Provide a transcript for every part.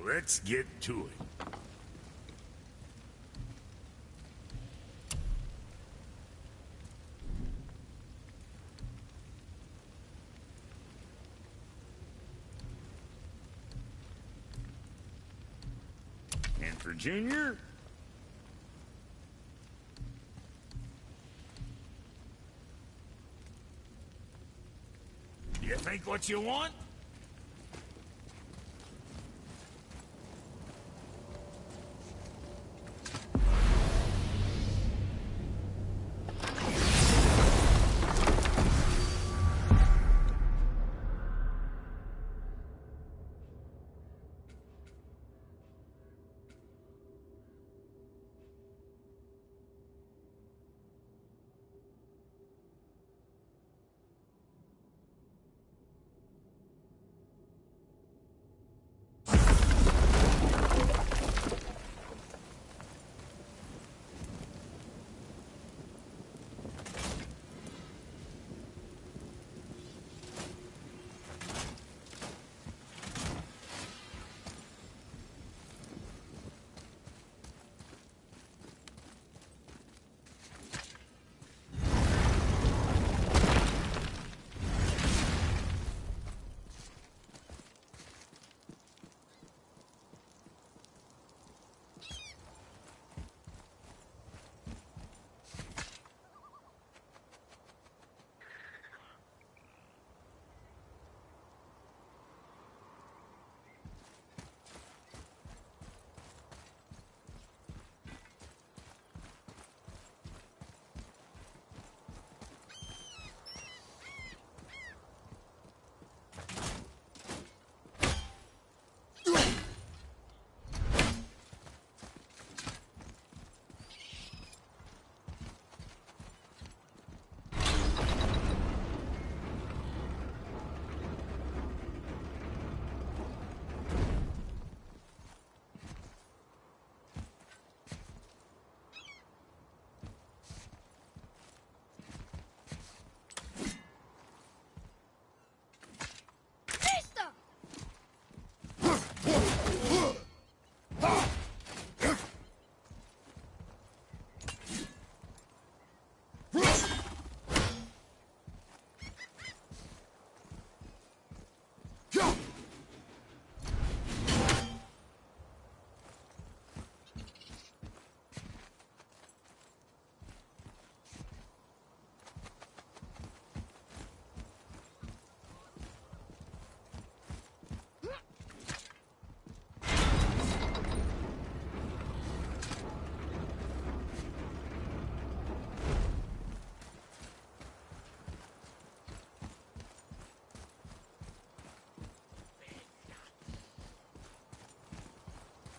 Let's get to it. And for Junior? You think what you want?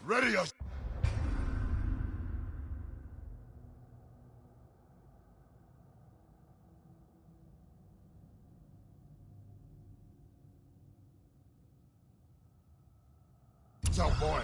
Ready us! So, boy.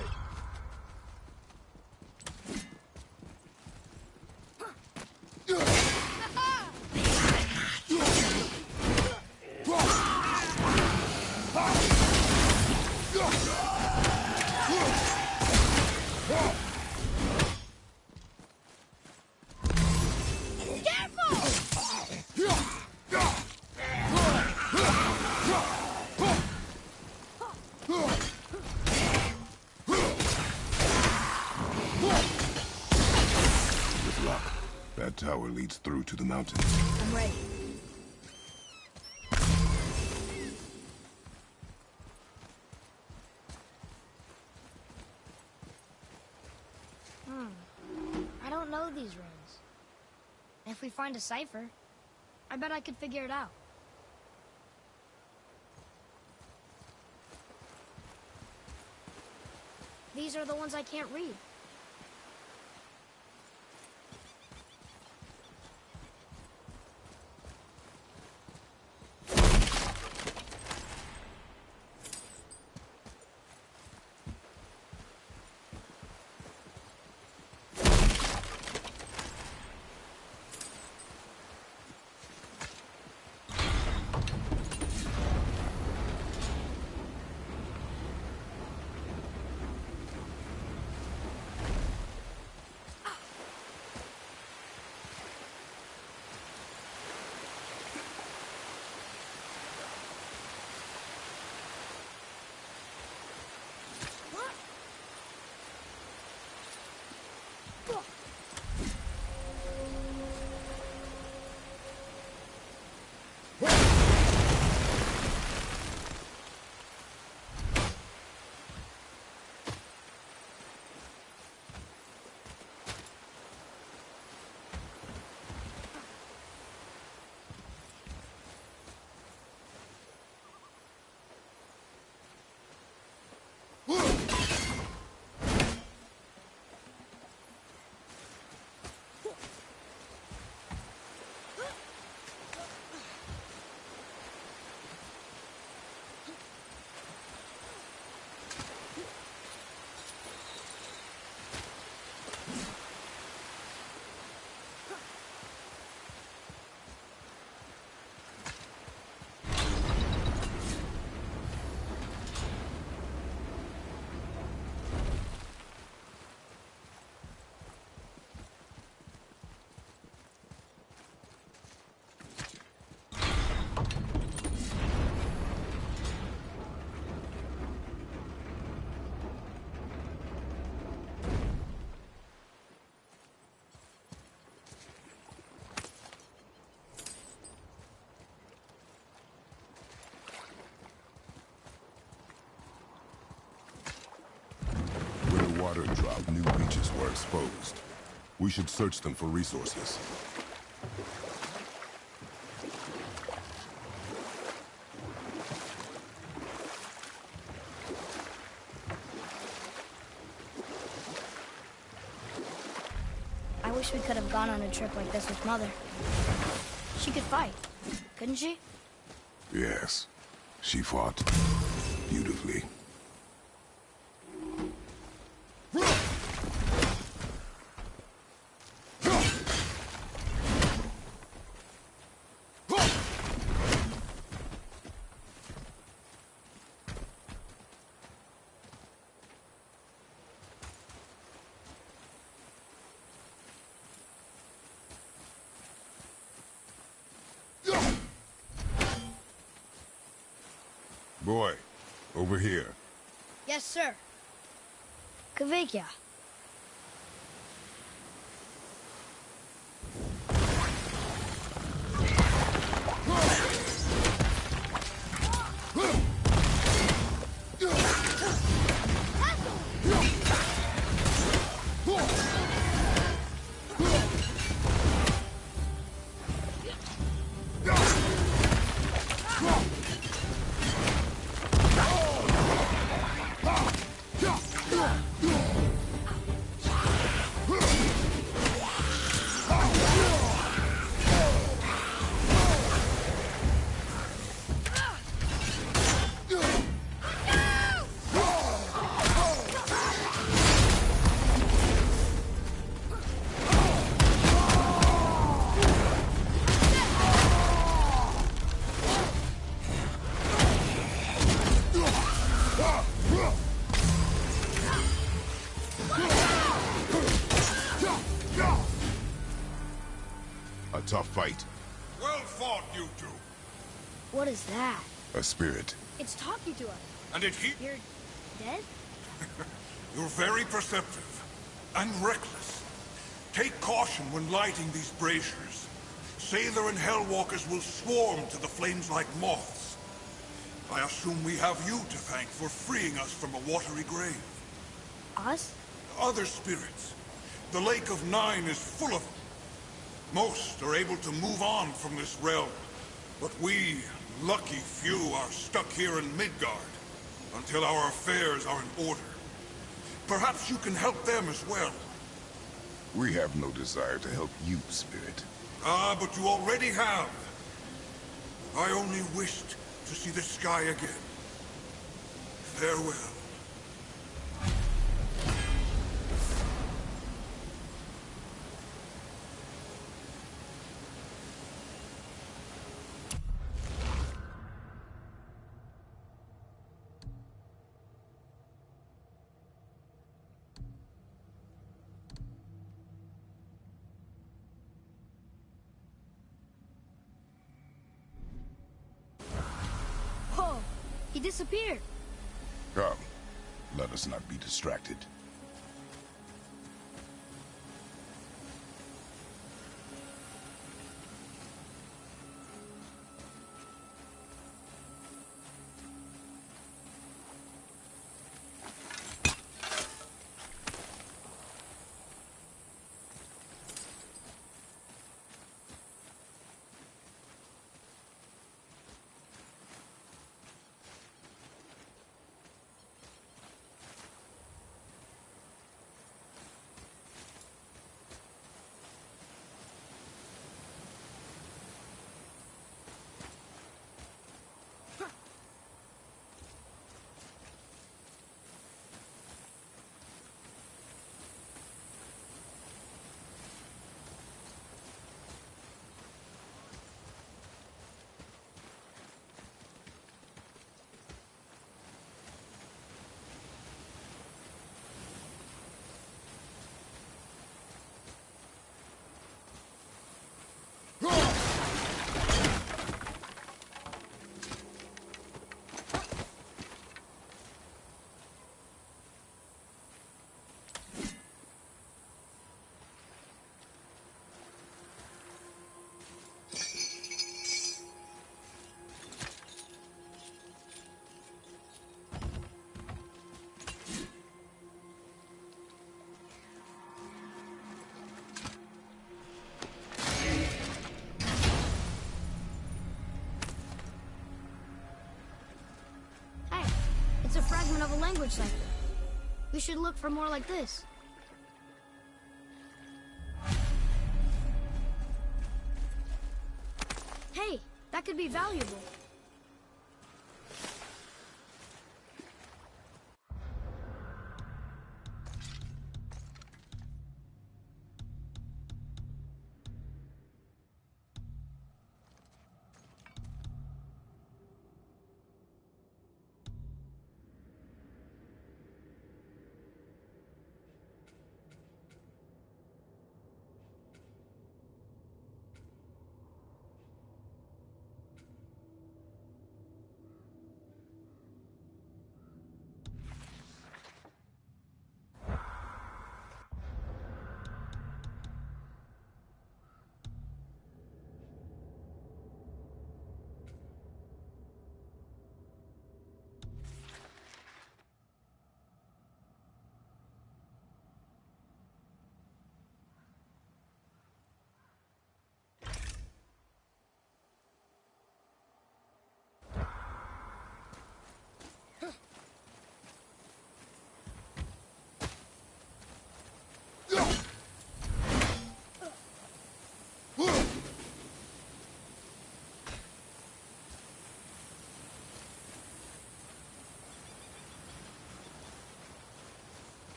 That tower leads through to the mountains. I'm ready. I don't know these runes. If we find a cipher, I bet I could figure it out. These are the ones I can't read. Carter dropped, new beaches were exposed. We should search them for resources. I wish we could have gone on a trip like this with Mother. She could fight, couldn't she? Yes, she fought beautifully. Boy, over here. Yes, sir. Kavika. A tough fight. Well fought, you two. What is that? A spirit. It's talking to us. And it he... You're dead? You're very perceptive. And reckless. Take caution when lighting these braziers. Sailor and Hellwalkers will swarm to the flames like moths. I assume we have you to thank for freeing us from a watery grave. Us? Other spirits. The Lake of Nine is full of them. Most are able to move on from this realm. But we, lucky few, are stuck here in Midgard until our affairs are in order. Perhaps you can help them as well. We have no desire to help you, spirit. Ah, but you already have. I only wished to see the sky again. Farewell. Whoa! He disappeared. Come, let us not be distracted. of a language cipher. We should look for more like this. Hey, that could be valuable.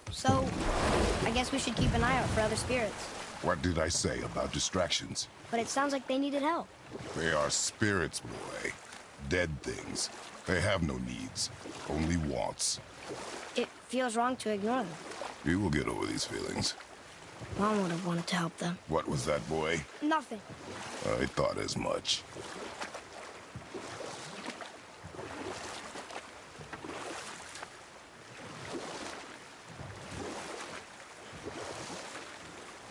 So, I guess we should keep an eye out for other spirits. What did I say about distractions? But it sounds like they needed help. They are spirits, boy. Dead things. They have no needs, only wants. It feels wrong to ignore them. You will get over these feelings. Mom would have wanted to help them. What was that, boy? Nothing. I thought as much.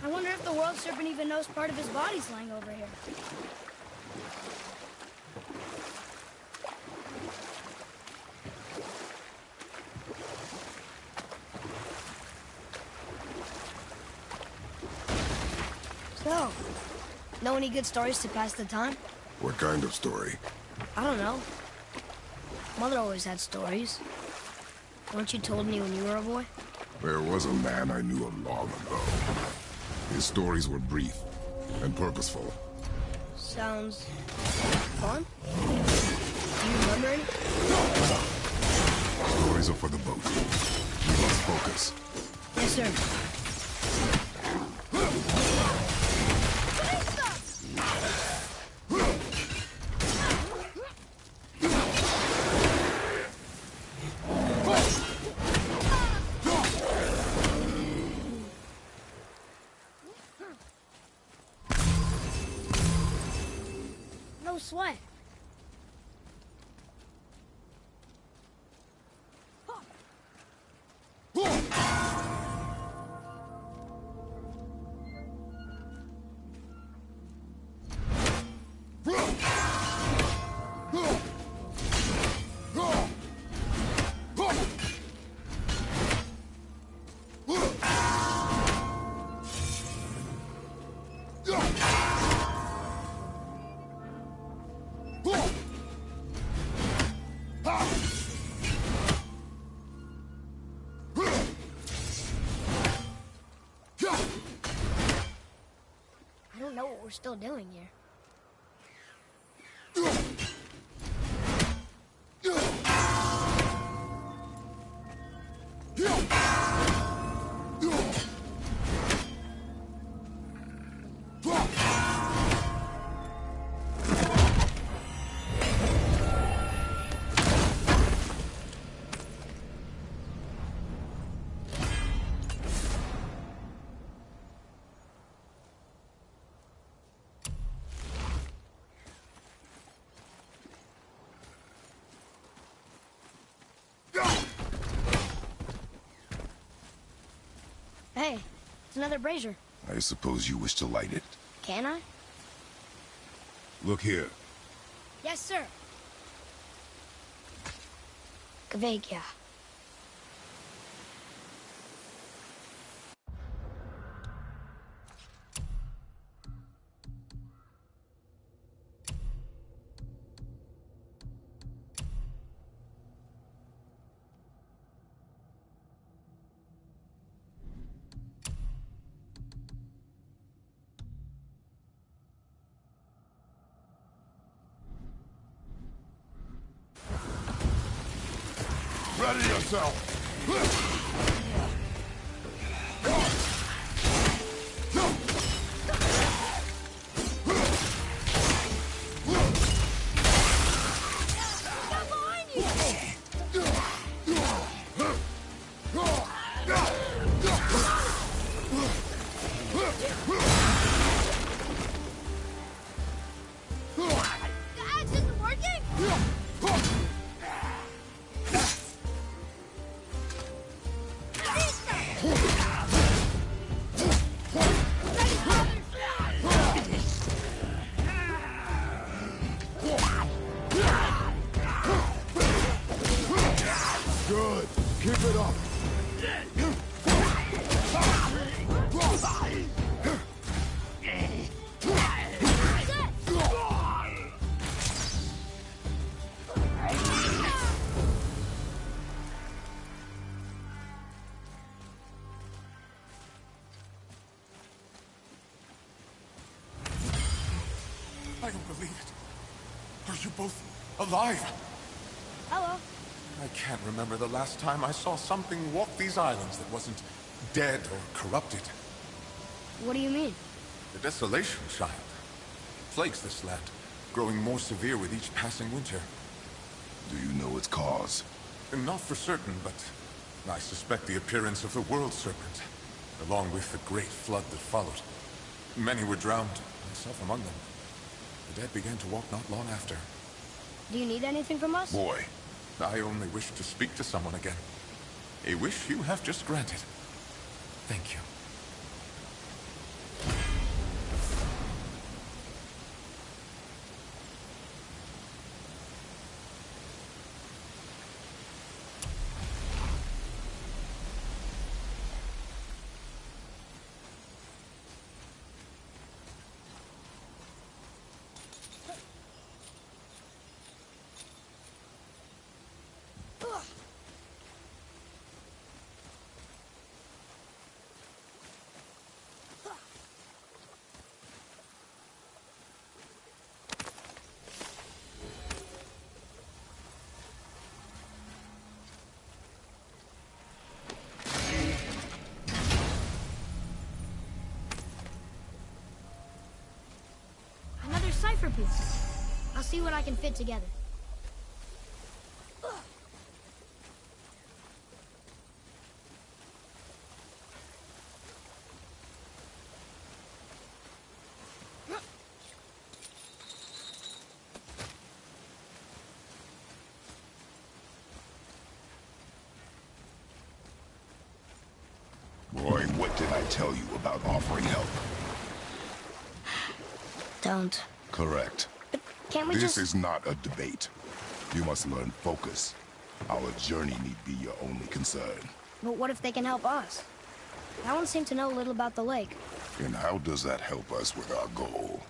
I wonder if the world serpent even knows part of his body's lying over here. So, know any good stories to pass the time? What kind of story? I don't know. Mother always had stories. Weren't you told me when you were a boy? There was a man I knew long ago. His stories were brief and purposeful. Sounds fun. Do you remember any? Stories are for the boat. We must focus. Yes, sir. No sweat. I don't know what we're still doing here. Hey, it's another brazier. I suppose you wish to light it. Can I? Look here. Yes, sir. Kvekia. Ready yourself! Good. Keep it up. I don't believe it. Are you both alive? Hello. I can't remember the last time I saw something walk these islands that wasn't dead or corrupted. What do you mean? The Desolation Child plagues this land, growing more severe with each passing winter. Do you know its cause? Not for certain, but I suspect the appearance of the World Serpent, along with the great flood that followed. Many were drowned, myself among them. The dead began to walk not long after. Do you need anything from us? Boy, I only wish to speak to someone again. A wish you have just granted. Thank you. Another cipher piece. I'll see what I can fit together. Boy, what did I tell you about offering help? Don't. Correct. But can't we This just... is not a debate. You must learn focus. Our journey need be your only concern. But what if they can help us? That one seemed to know a little about the lake. And how does that help us with our goal?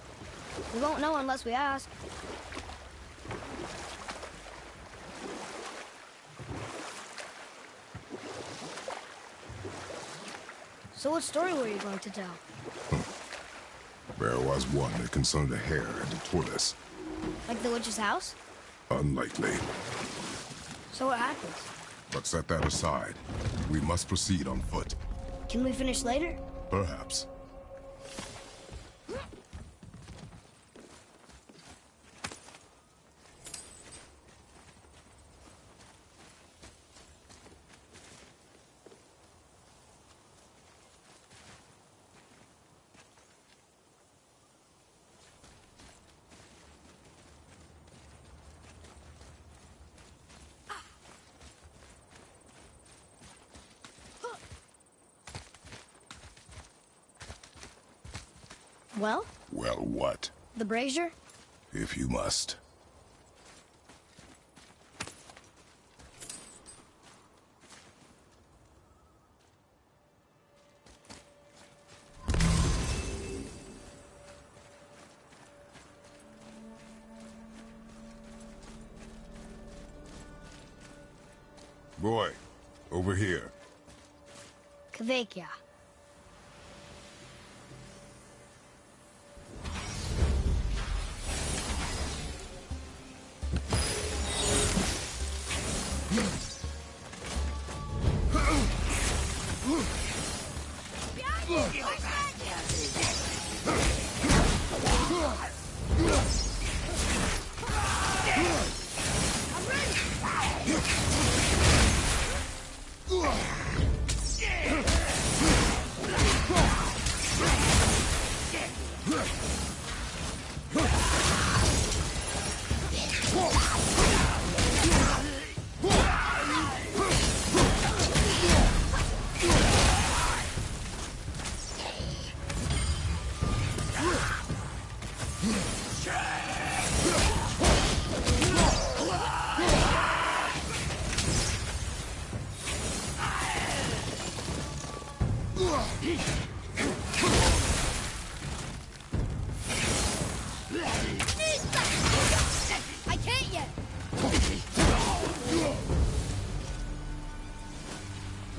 We won't know unless we ask. So what story were you going to tell? There was one that concerned a hare and a tortoise. Like the witch's house? Unlikely. So what happens? But set that aside. We must proceed on foot. Can we finish later? Perhaps. Well, Well, what? the brazier? If you must. Boy, over here. Kvekia.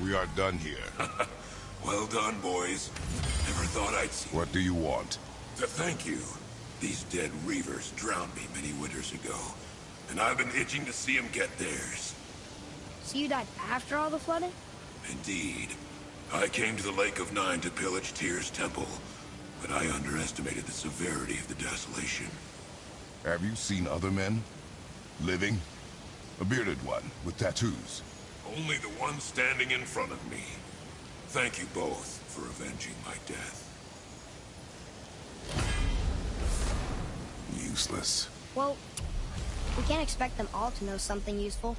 We are done here. Well done, boys. Never thought I'd see What do you want? to thank you. These dead Reavers drowned me many winters ago, and I've been itching to see them get theirs. So you died after all the flooding? Indeed. I came to the Lake of Nine to pillage Tyr's temple, but I underestimated the severity of the desolation. Have you seen other men? Living? A bearded one with tattoos. Only the one standing in front of me. Thank you both for avenging my death. Useless. Well, we can't expect them all to know something useful.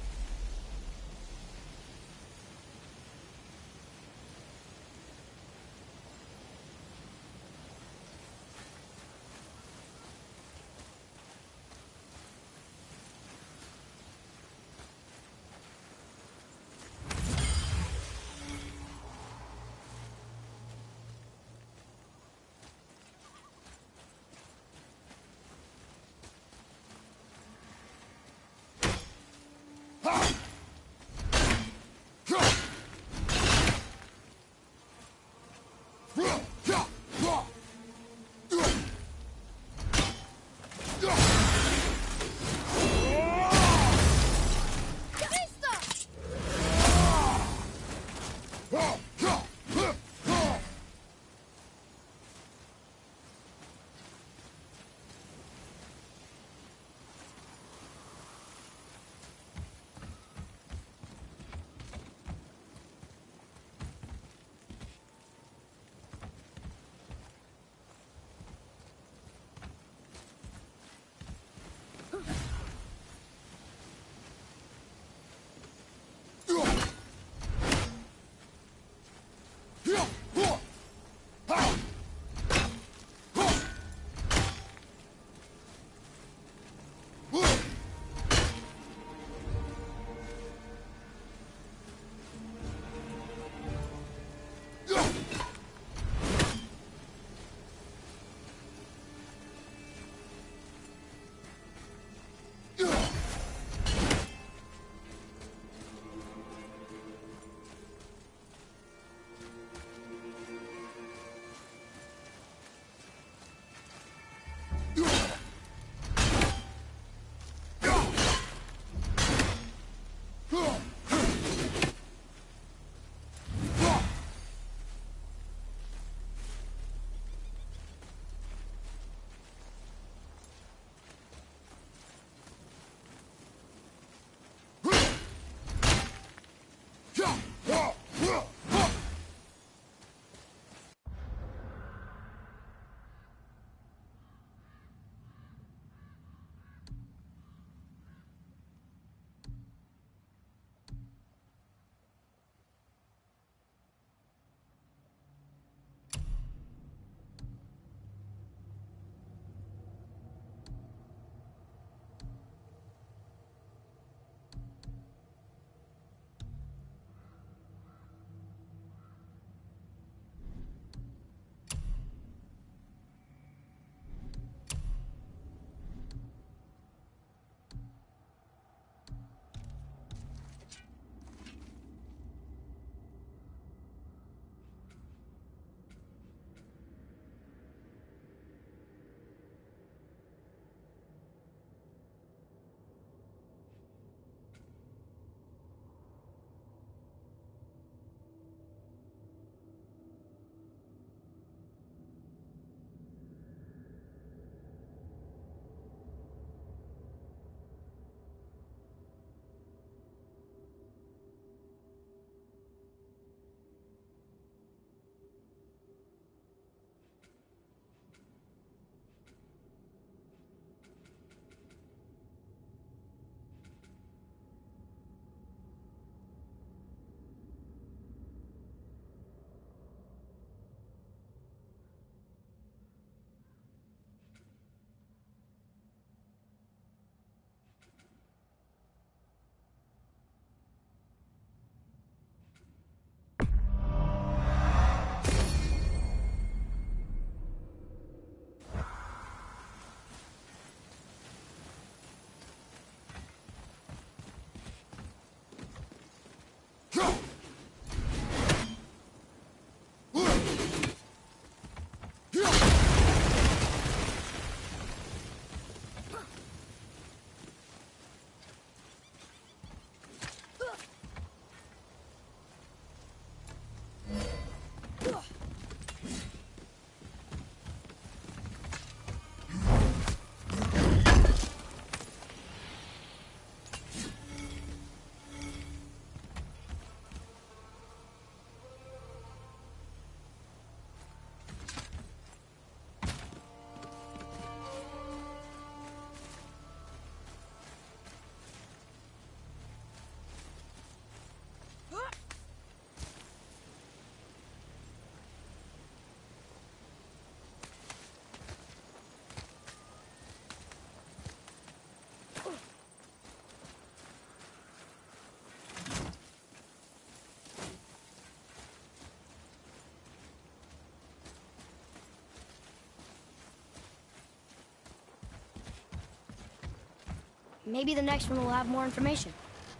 Maybe the next one will have more information.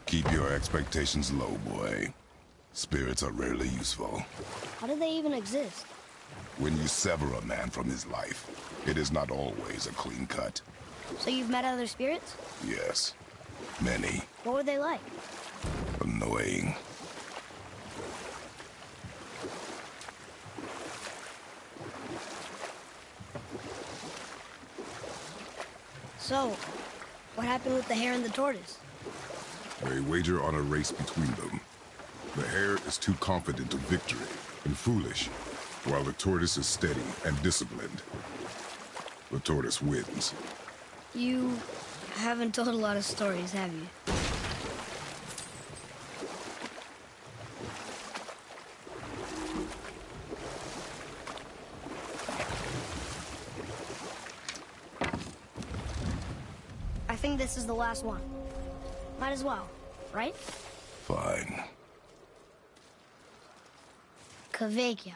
Keep your expectations low, boy. Spirits are rarely useful. How do they even exist? When you sever a man from his life, it is not always a clean cut. So you've met other spirits? Yes, many. What were they like? Annoying. So, what happened with the hare and the tortoise? They wager on a race between them. The hare is too confident of victory and foolish, while the tortoise is steady and disciplined. The tortoise wins. You haven't told a lot of stories, have you? I think this is the last one. Might as well, right? Fine. Kveikja.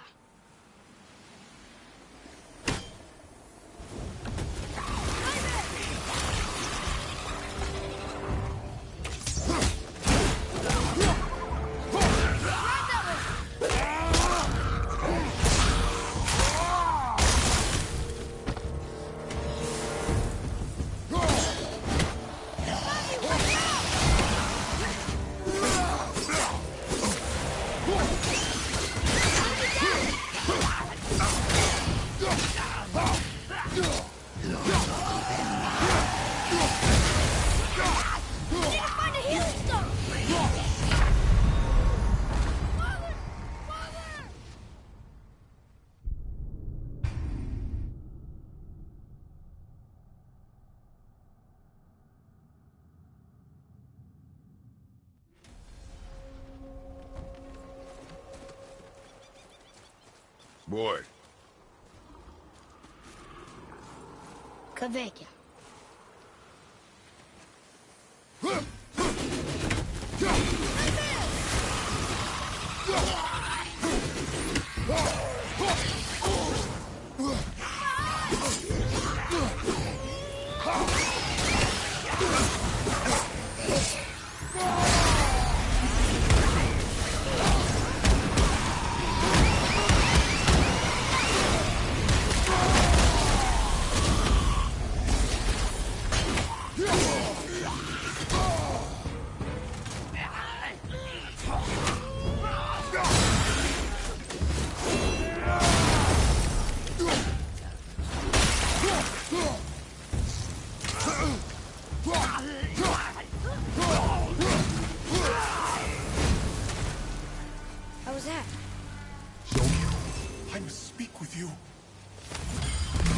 Boy, Kveikja. How was that? I must speak with you.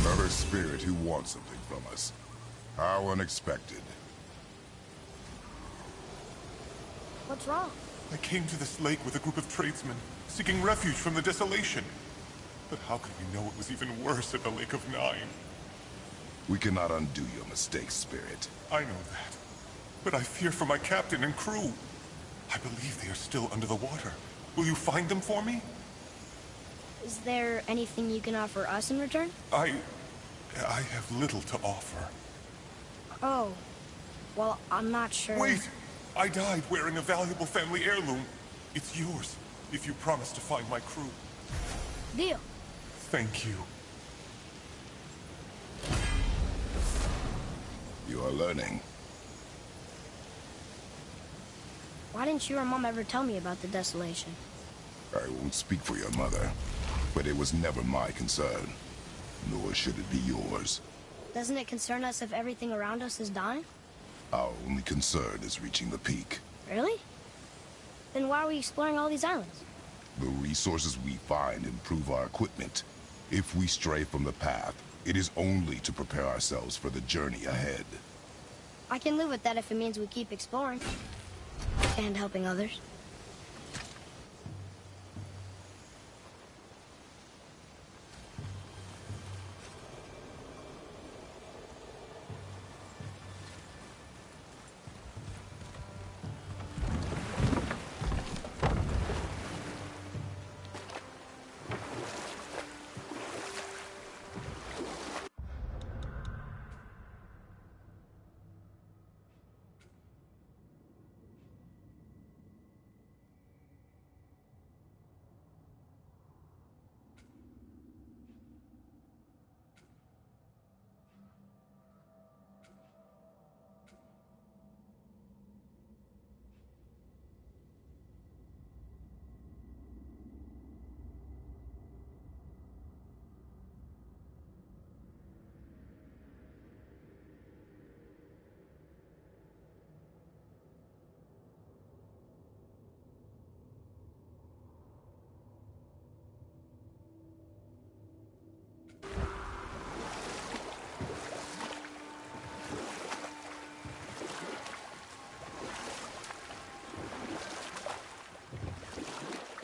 another spirit who wants something from us. How unexpected. What's wrong? I came to this lake with a group of tradesmen, seeking refuge from the desolation. But how could we know it was even worse at the Lake of Nine? We cannot undo your mistakes, Spirit. I know that. But I fear for my captain and crew. I believe they are still under the water. Will you find them for me? Is there anything you can offer us in return? I have little to offer. Oh. Well, I'm not sure. Wait! I died wearing a valuable family heirloom. It's yours, if you promise to find my crew. Deal. Thank you. You are learning. Why didn't you or Mom ever tell me about the desolation? I won't speak for your mother, but it was never my concern. Nor should it be yours. Doesn't it concern us if everything around us is dying? Our only concern is reaching the peak. Really? Then why are we exploring all these islands? The resources we find improve our equipment. If we stray from the path, it is only to prepare ourselves for the journey ahead. I can live with that if it means we keep exploring. And helping others.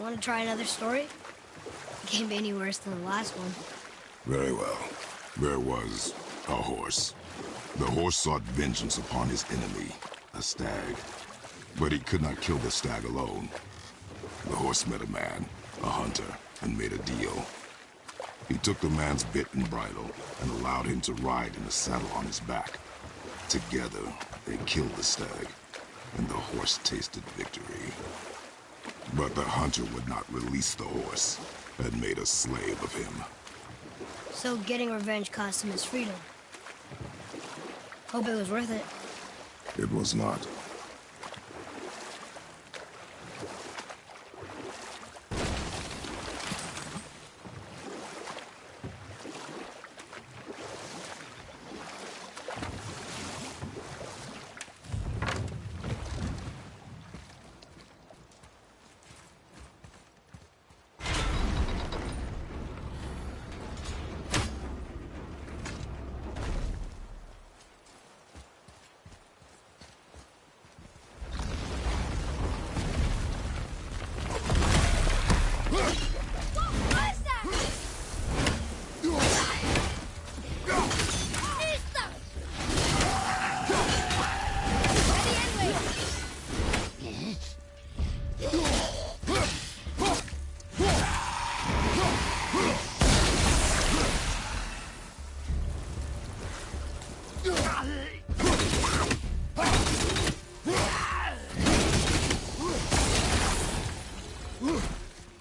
Want to try another story? It can't be any worse than the last one. Very well. There was a horse. The horse sought vengeance upon his enemy, a stag. But he could not kill the stag alone. The horse met a man, a hunter, and made a deal. He took the man's bit and bridle and allowed him to ride in a saddle on his back. Together, they killed the stag, and the horse tasted victory. But the hunter would not release the horse and made a slave of him. So getting revenge cost him his freedom. Hope it was worth it. It was not.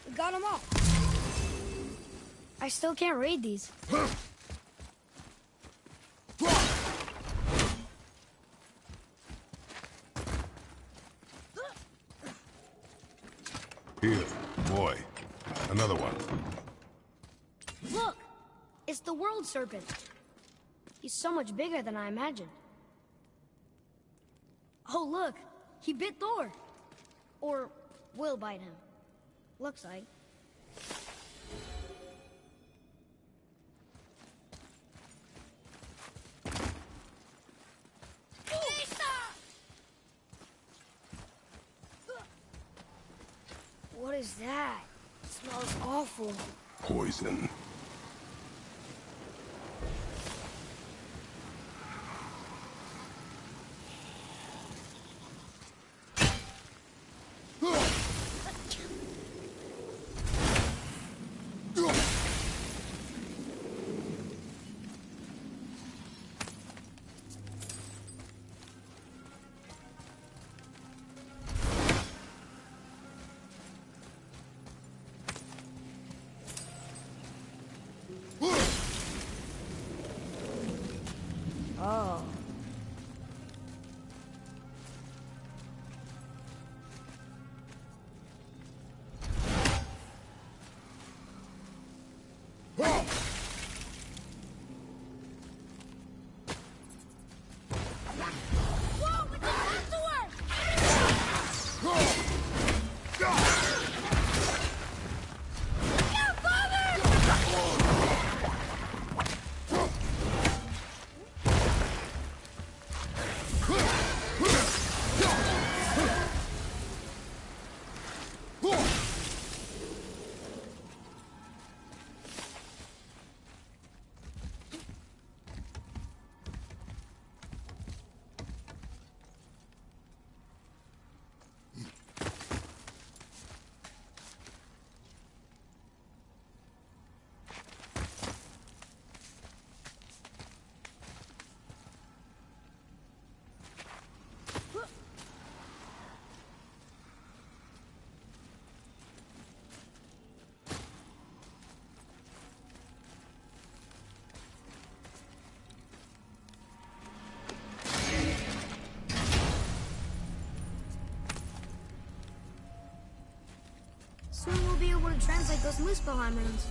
We got them all. I still can't read these. Here, boy. Another one. Look! It's the World Serpent. He's so much bigger than I imagined. Oh, look! He bit Thor! Or will bite him. Looks like. What is that? It smells awful. Poison. Oh. Soon we'll be able to translate those Muspelheim runes.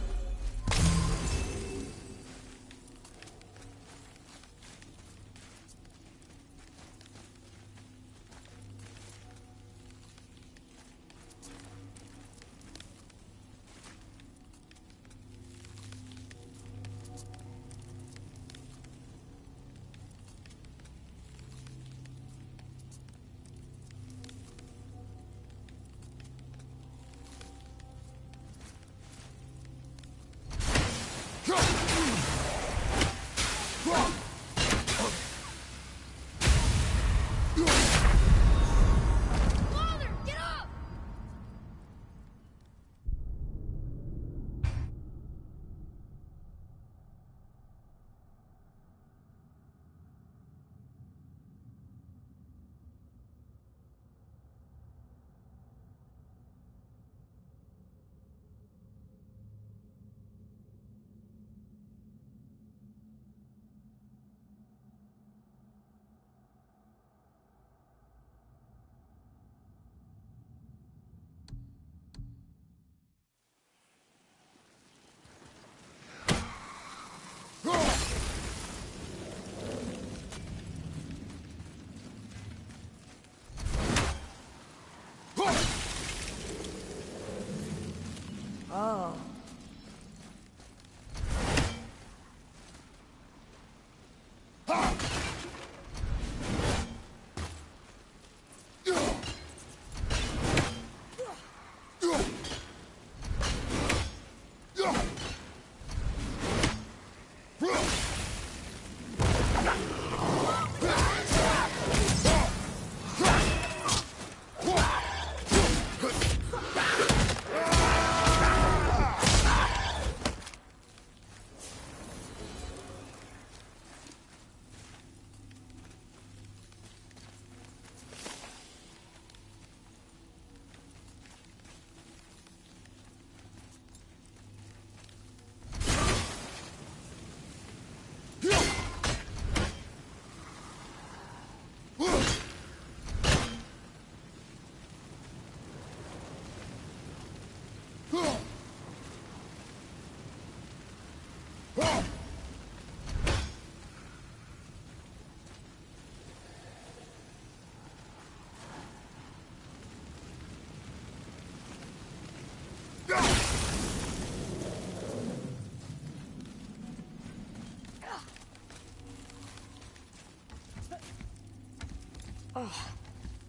Oh,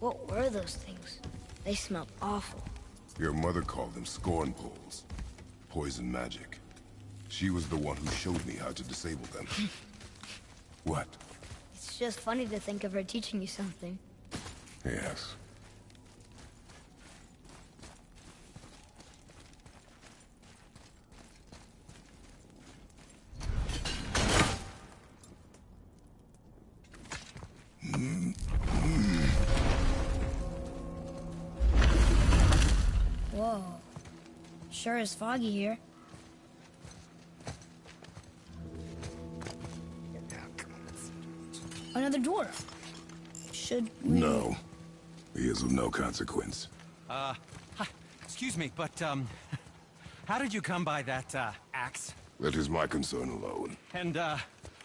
what were those things? They smelled awful. Your mother called them scorn poles. Poison magic. She was the one who showed me how to disable them. What? It's just funny to think of her teaching you something. Yes. Whoa. Sure is foggy here. Another dwarf. Should we... No. He is of no consequence. Hi, excuse me, but, how did you come by that, axe? That is my concern alone. And,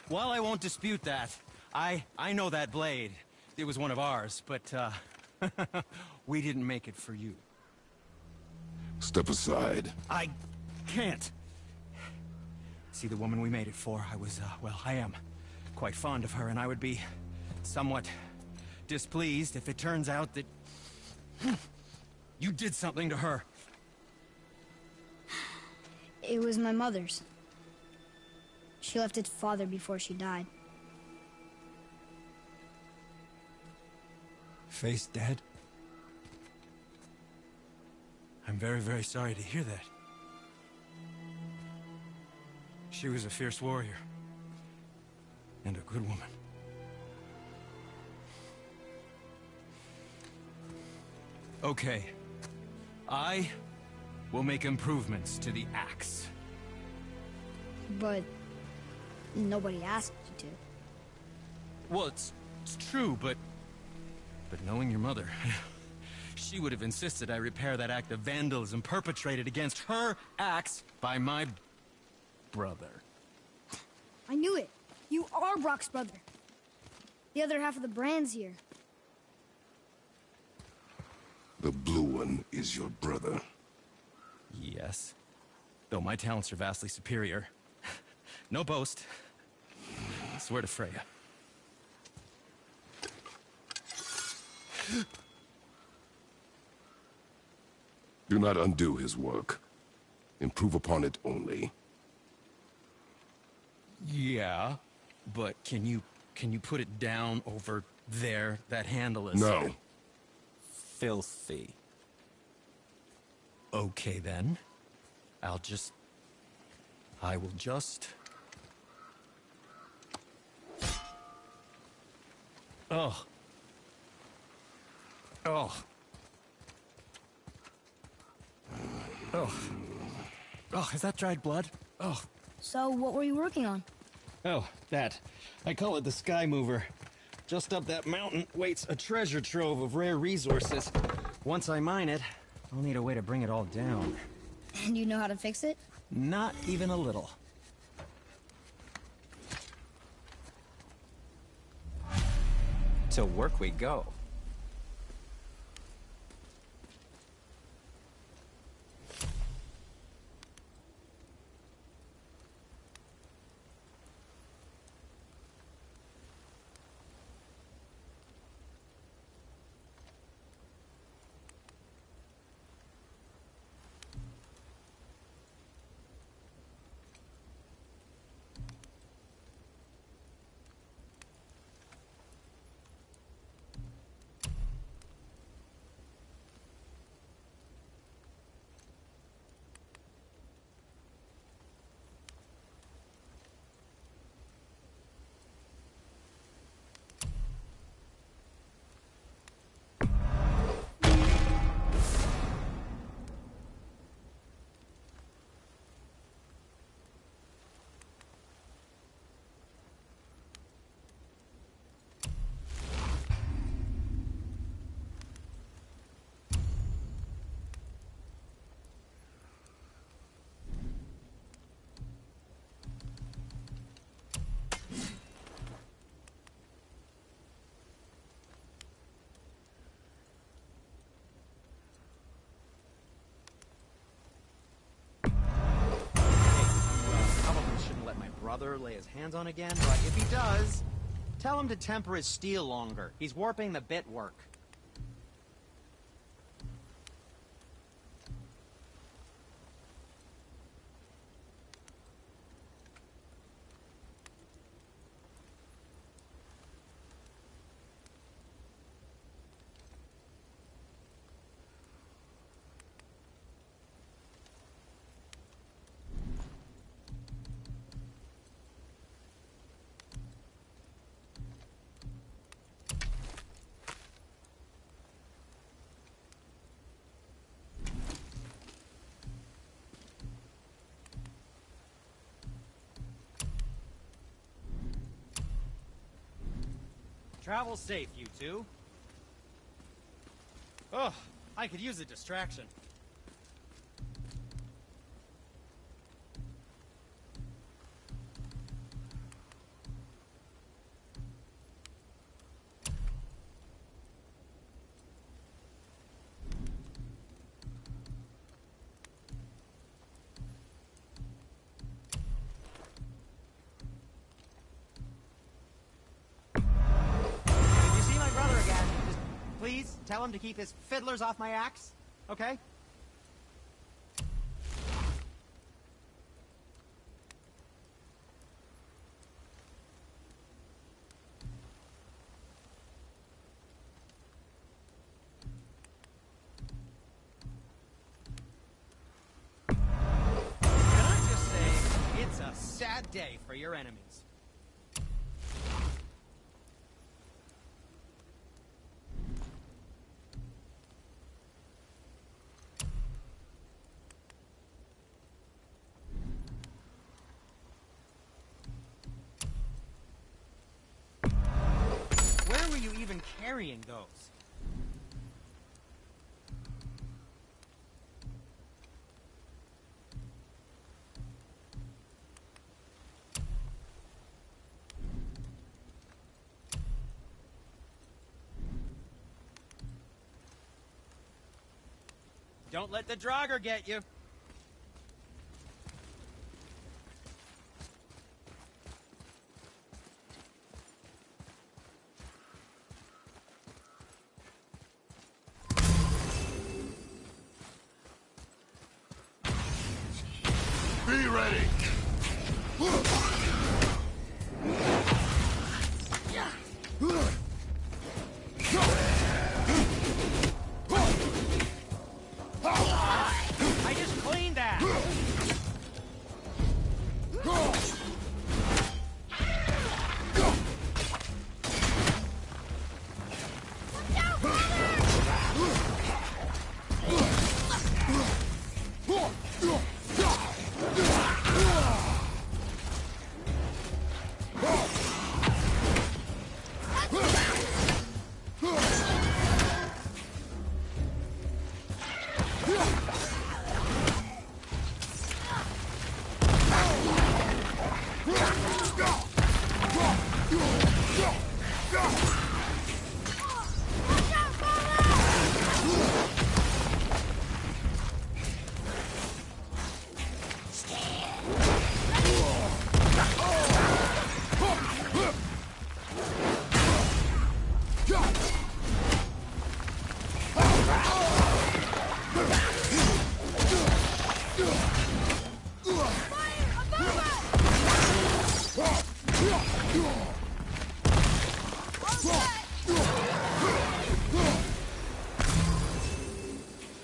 while I won't dispute that, I know that blade. It was one of ours, but, we didn't make it for you. Step aside. I can't. See, the woman we made it for, well, I am quite fond of her, and I would be somewhat displeased if it turns out that you did something to her. It was my mother's. She left its father before she died. Face dead? I'm very, very sorry to hear that. She was a fierce warrior. And a good woman. Okay. I will make improvements to the axe. But nobody asked you to. Well, it's true, but knowing your mother, she would have insisted I repair that act of vandalism perpetrated against her axe by my brother. I knew it. You are Brock's brother. The other half of the brand's here. The blue one is your brother. Yes. Though my talents are vastly superior. No boast. I swear to Freya. Do not undo his work. Improve upon it only. Yeah, but can you put it down over there? That handle is... No. Filthy. Okay, then. I will just... Oh. Oh. Oh. Oh, is that dried blood? Oh. So, what were you working on? Oh, that. I call it the Sky Mover. Just up that mountain waits a treasure trove of rare resources. Once I mine it, I'll need a way to bring it all down. And you know how to fix it? Not even a little. To work we go. Brother lay his hands on again, but if he does, tell him to temper his steel longer. He's warping the bit work. Travel safe, you two. Oh, I could use a distraction. Please, tell him to keep his fiddlers off my axe, okay? Can I just say, it's a sad day for your enemies. Carrying those. Don't let the Draugr get you. Be ready! I just cleaned that!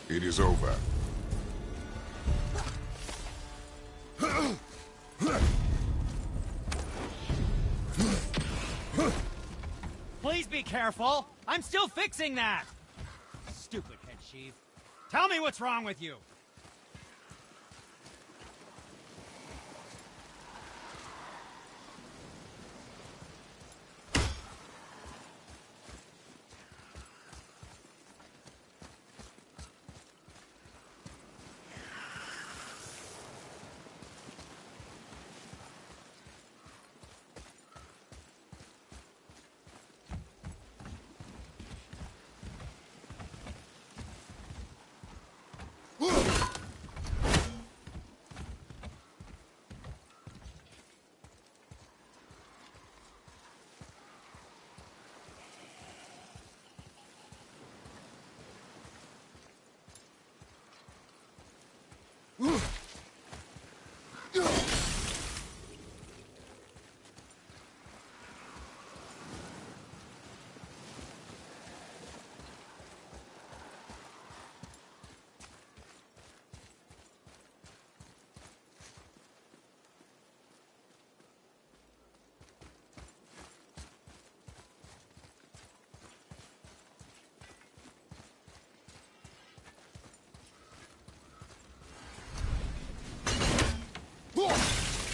It is over. Please be careful! I'm still fixing that! Stupid head sheath. Tell me what's wrong with you!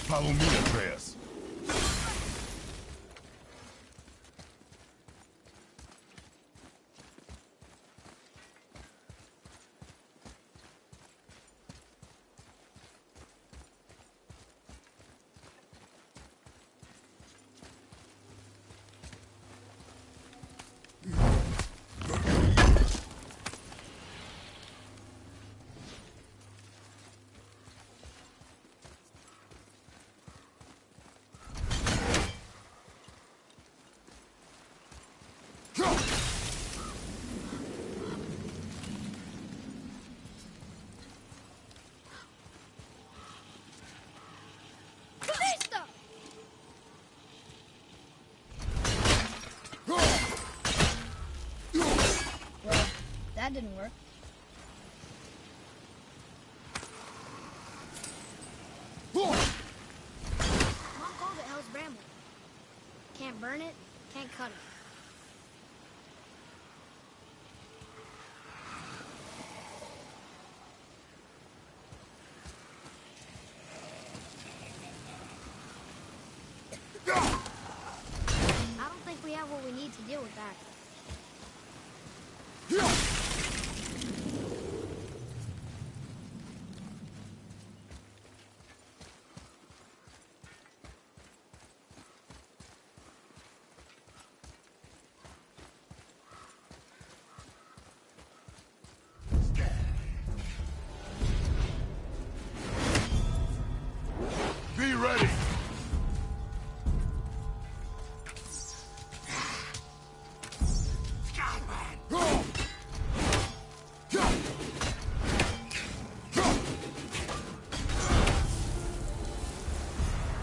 Follow me, Atreus. Callisto! Well, that didn't work. Mom called it Hell's Bramble. Can't burn it, can't cut it. I don't think we have what we need to deal with that. Be ready.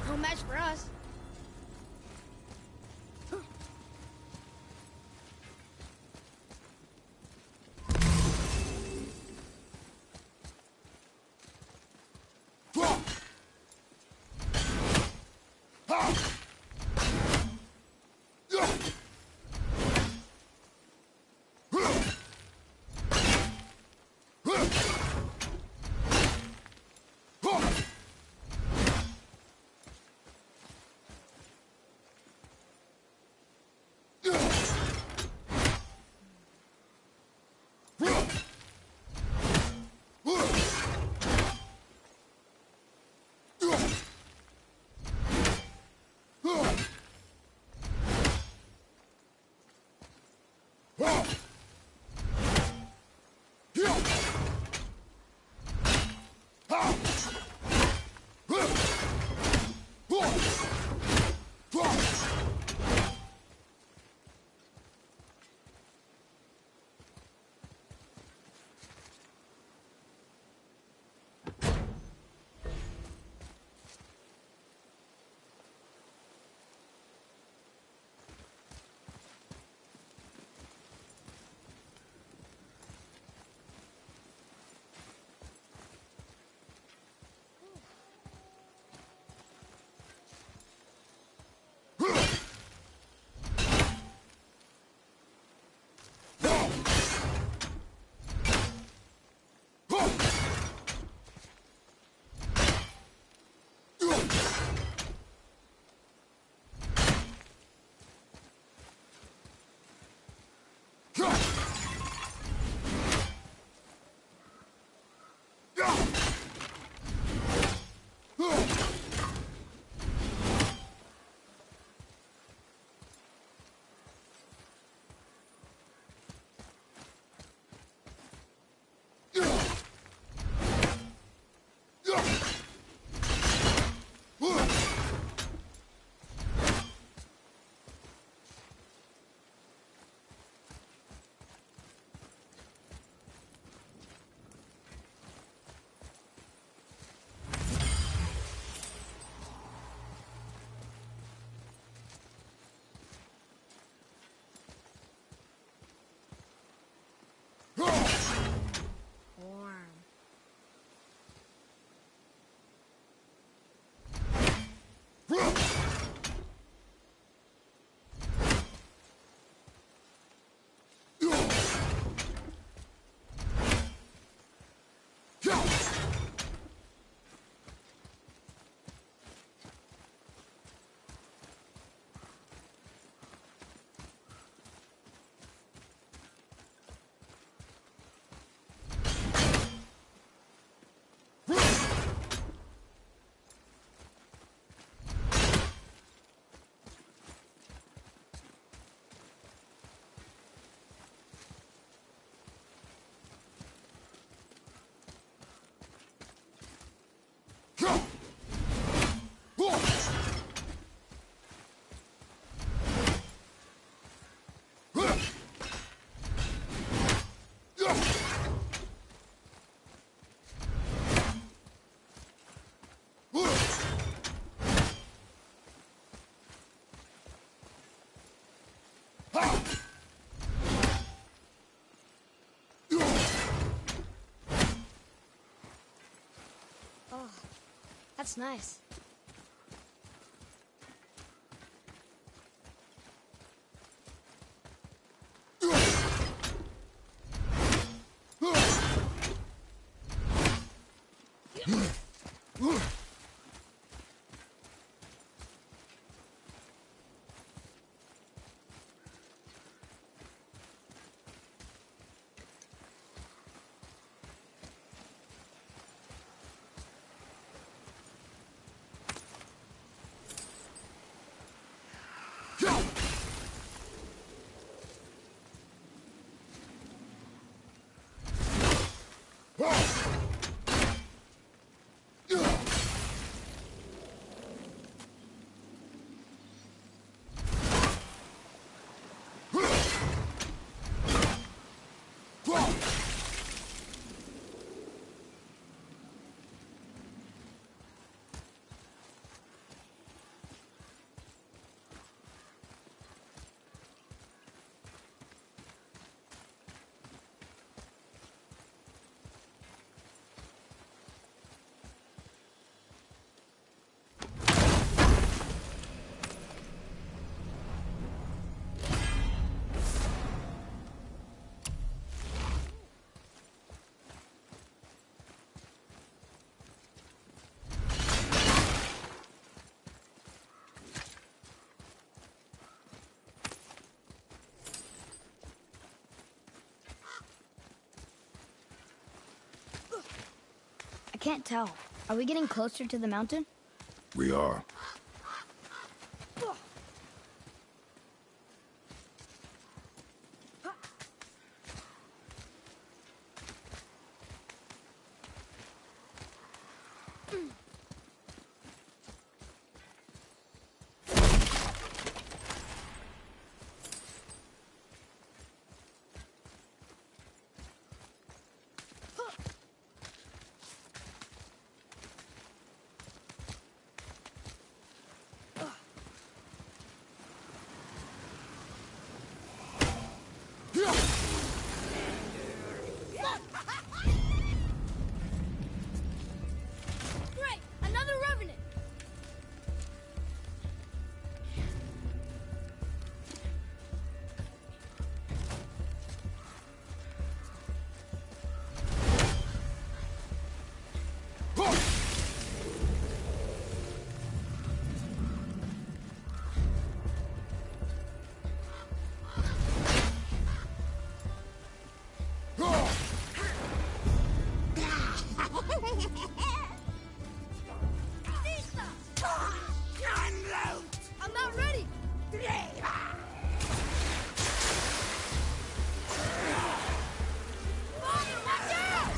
No match for us. Oh, that's nice. I can't tell. Are we getting closer to the mountain? We are. Great! Another revenant! I'm not ready! Father, watch out!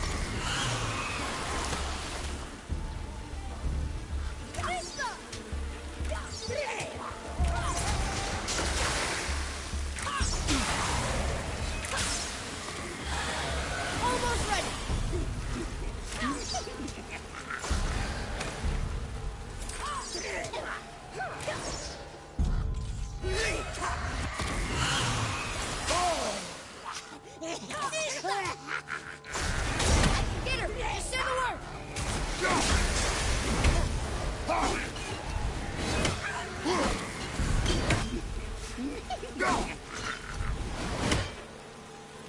Krista! Almost ready! Get her! Just say the word!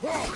Watch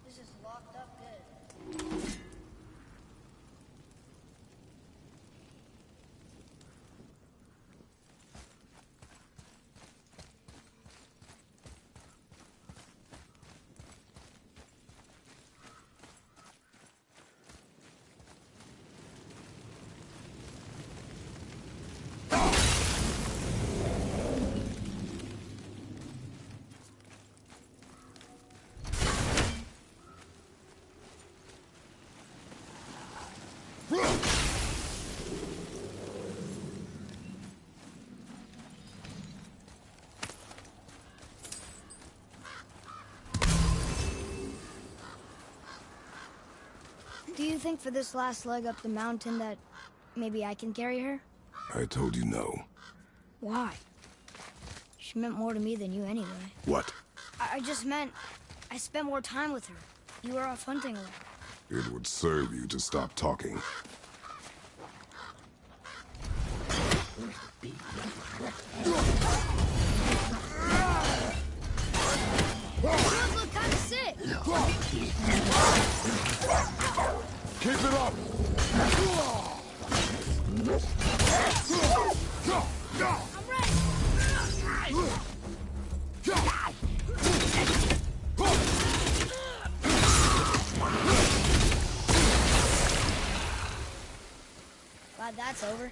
This is locked up good. Do you think for this last leg up the mountain that maybe I can carry her? I told you no. Why? She meant more to me than you anyway. What? I just meant I spent more time with her. You were off hunting a lot. It would serve you to stop talking. You look kind of sick. Keep it up! I'm ready. Glad that's over.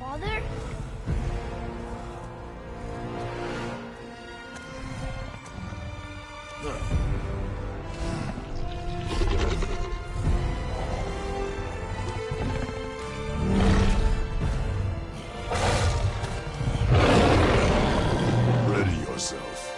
Father? Ready yourself.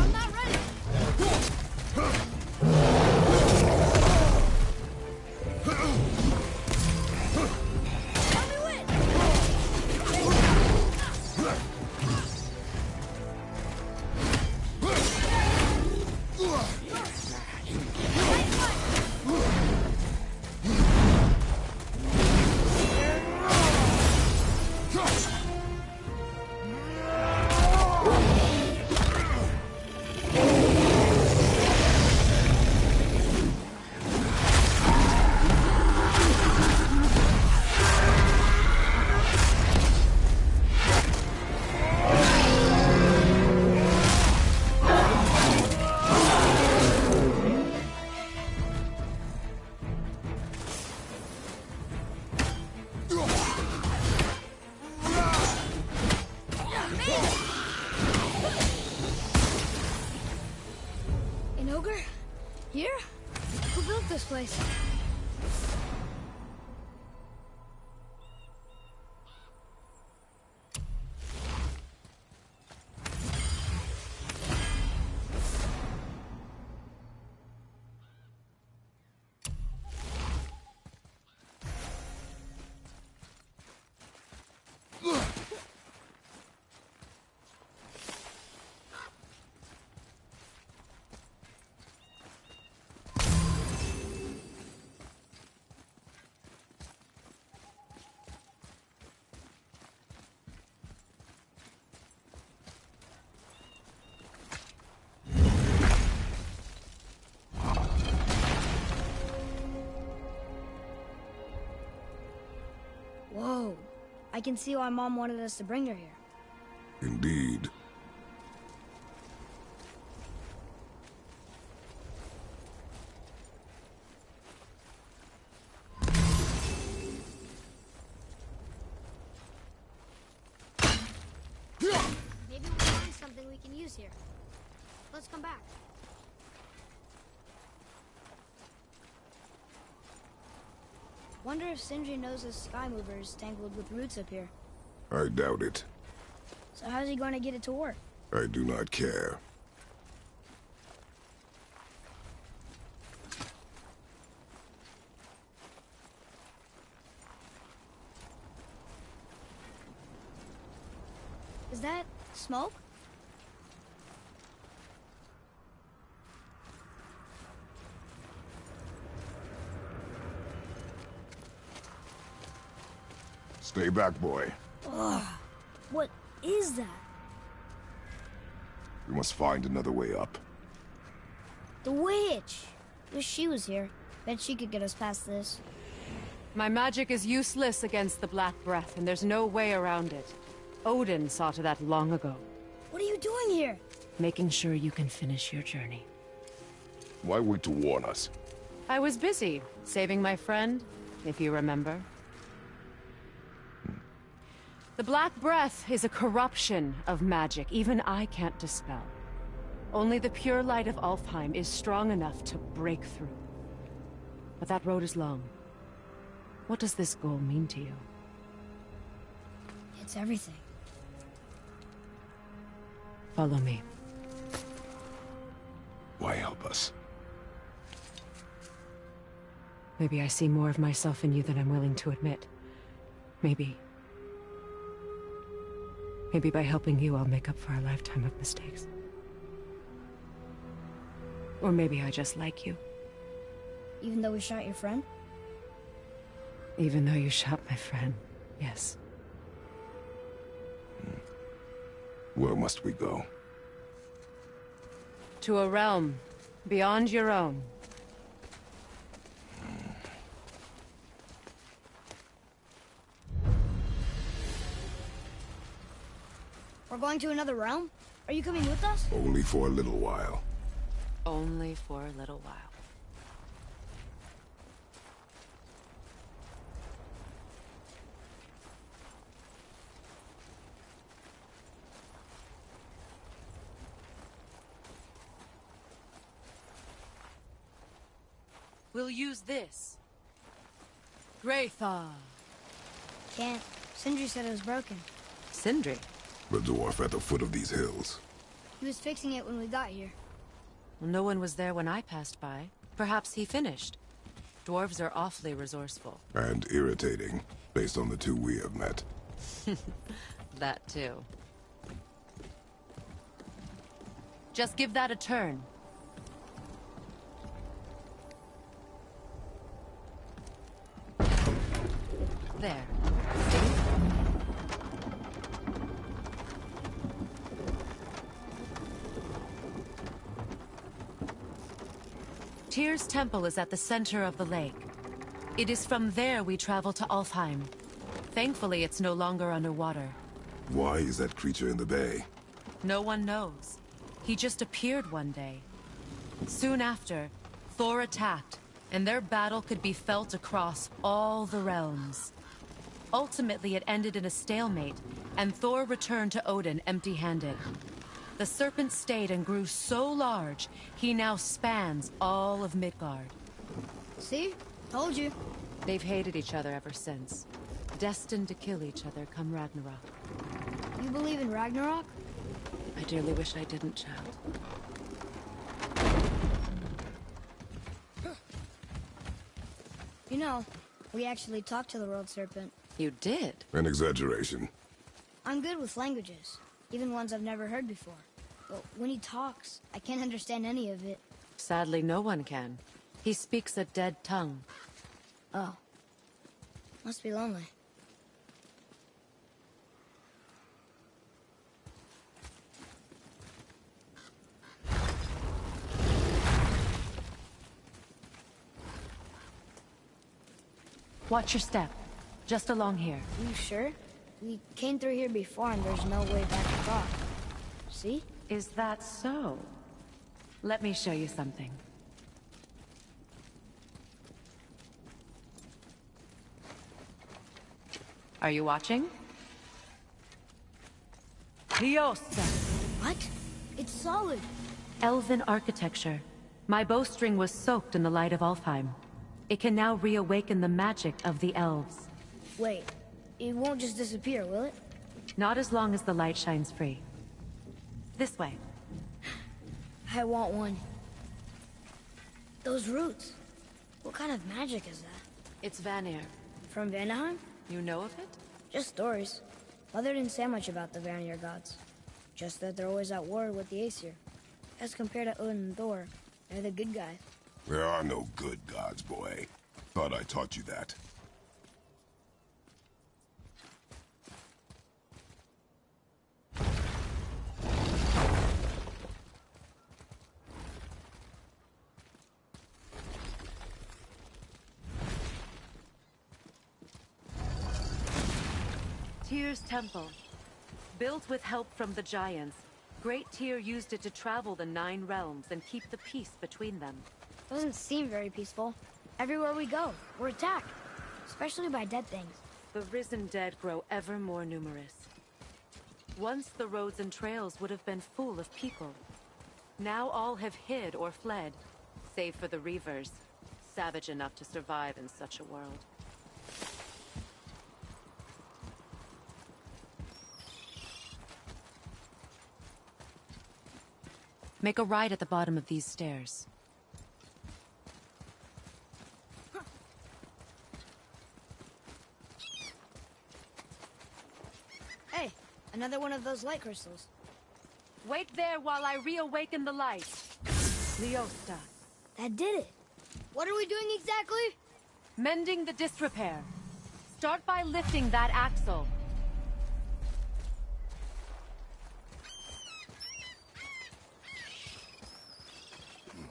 I'm not ready. Let me win. An ogre? Here? Who built this place? Whoa. I can see why Mom wanted us to bring her here. Indeed. Maybe we'll find something we can use here. Let's come back. Wonder if Sindri knows a sky mover is tangled with roots up here. I doubt it. So how's he going to get it to work? I do not care. Is that smoke? Stay back, boy. What is that? We must find another way up. The witch! Wish she was here. Bet she could get us past this. My magic is useless against the Black Breath, and there's no way around it. Odin saw to that long ago. What are you doing here? Making sure you can finish your journey. Why wait to warn us? I was busy, saving my friend, if you remember. The Black Breath is a corruption of magic even I can't dispel. Only the pure light of Alfheim is strong enough to break through. But that road is long. What does this goal mean to you? It's everything. Follow me. Why help us? Maybe I see more of myself in you than I'm willing to admit. Maybe... Maybe by helping you, I'll make up for a lifetime of mistakes. Or maybe I just like you. Even though we shot your friend? Even though you shot my friend, yes. Where must we go? To a realm beyond your own. We're going to another realm? Are you coming with us? Only for a little while. Only for a little while. We'll use this. Graythaw. Can't. Sindri said it was broken. Sindri? The dwarf at the foot of these hills. He was fixing it when we got here. Well, no one was there when I passed by. Perhaps he finished. Dwarves are awfully resourceful. And irritating, based on the two we have met. That too. Just give that a turn. There. See? Tyr's temple is at the center of the lake. It is from there we travel to Alfheim. Thankfully, it's no longer underwater. Why is that creature in the bay? No one knows. He just appeared one day. Soon after, Thor attacked, and their battle could be felt across all the realms. Ultimately, it ended in a stalemate, and Thor returned to Odin empty-handed. The serpent stayed and grew so large, he now spans all of Midgard. See? Told you. They've hated each other ever since. Destined to kill each other come Ragnarok. You believe in Ragnarok? I dearly wish I didn't, child. You know, we actually talked to the World Serpent. You did? An exaggeration. I'm good with languages, even ones I've never heard before. But when he talks, I can't understand any of it. Sadly, no one can. He speaks a dead tongue. Oh. Must be lonely. Watch your step. Just along here. You sure? We came through here before and there's no way back across. See? Is that so? Let me show you something. Are you watching? Liosa! What? It's solid. Elven architecture. My bowstring was soaked in the light of Alfheim. It can now reawaken the magic of the elves. Wait, it won't just disappear, will it? Not as long as the light shines free. This way. I want one. Those roots. What kind of magic is that? It's Vanir. From Vanaheim? You know of it? Just stories. Mother didn't say much about the Vanir gods. Just that they're always at war with the Aesir. As compared to Odin and Thor, they're the good guys. There are no good gods, boy. Thought I taught you that. Tyr's temple. Built with help from the giants, Great Tyr used it to travel the 9 realms and keep the peace between them. Doesn't seem very peaceful. Everywhere we go, we're attacked. Especially by dead things. The risen dead grow ever more numerous. Once the roads and trails would have been full of people. Now all have hid or fled, save for the Reavers, savage enough to survive in such a world. Make a right at the bottom of these stairs. Another one of those light crystals. Wait there while I reawaken the light. Leosta. That did it. What are we doing exactly? Mending the disrepair. Start by lifting that axle.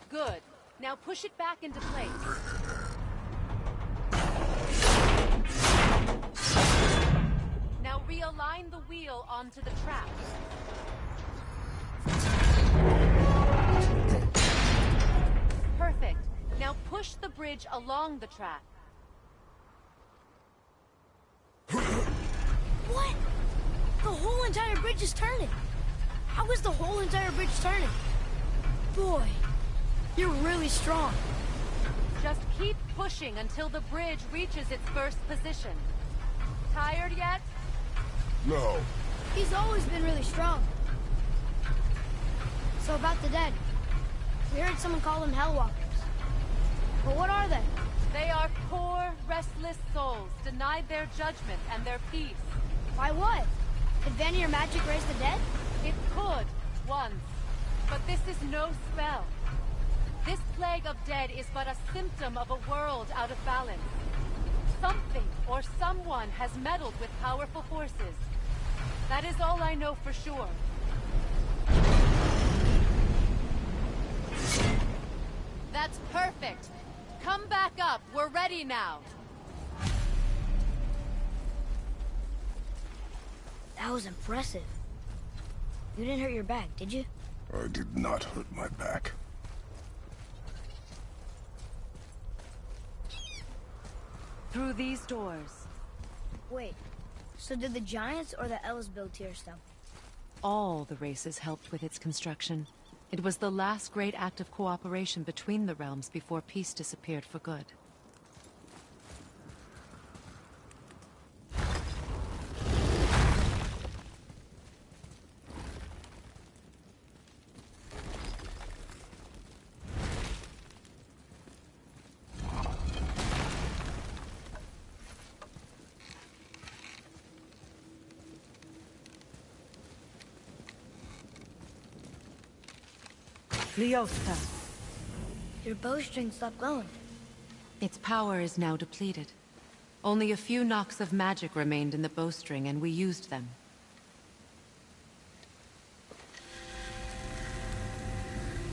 Good. Now push it back into place. Now realign the wheel onto the track. Perfect. Now push the bridge along the track. What? The whole entire bridge is turning. How is the whole entire bridge turning? Boy, you're really strong. Just keep pushing until the bridge reaches its first position. Tired yet? No. He's always been really strong. So about the dead. We heard someone call them Hellwalkers. But what are they? They are poor, restless souls, denied their judgment and their peace. Why what? Could Vanir magic raise the dead? It could, once. But this is no spell. This plague of dead is but a symptom of a world out of balance. Something or someone has meddled with powerful forces. That is all I know for sure. That's perfect. Come back up. We're ready now. That was impressive. You didn't hurt your back, did you? I did not hurt my back. Through these doors. Wait, so did the Giants or the Elves build Tyr's Temple? All the races helped with its construction. It was the last great act of cooperation between the realms before peace disappeared for good. Leosta. Your bowstring stopped glowing. Its power is now depleted. Only a few knocks of magic remained in the bowstring, and we used them.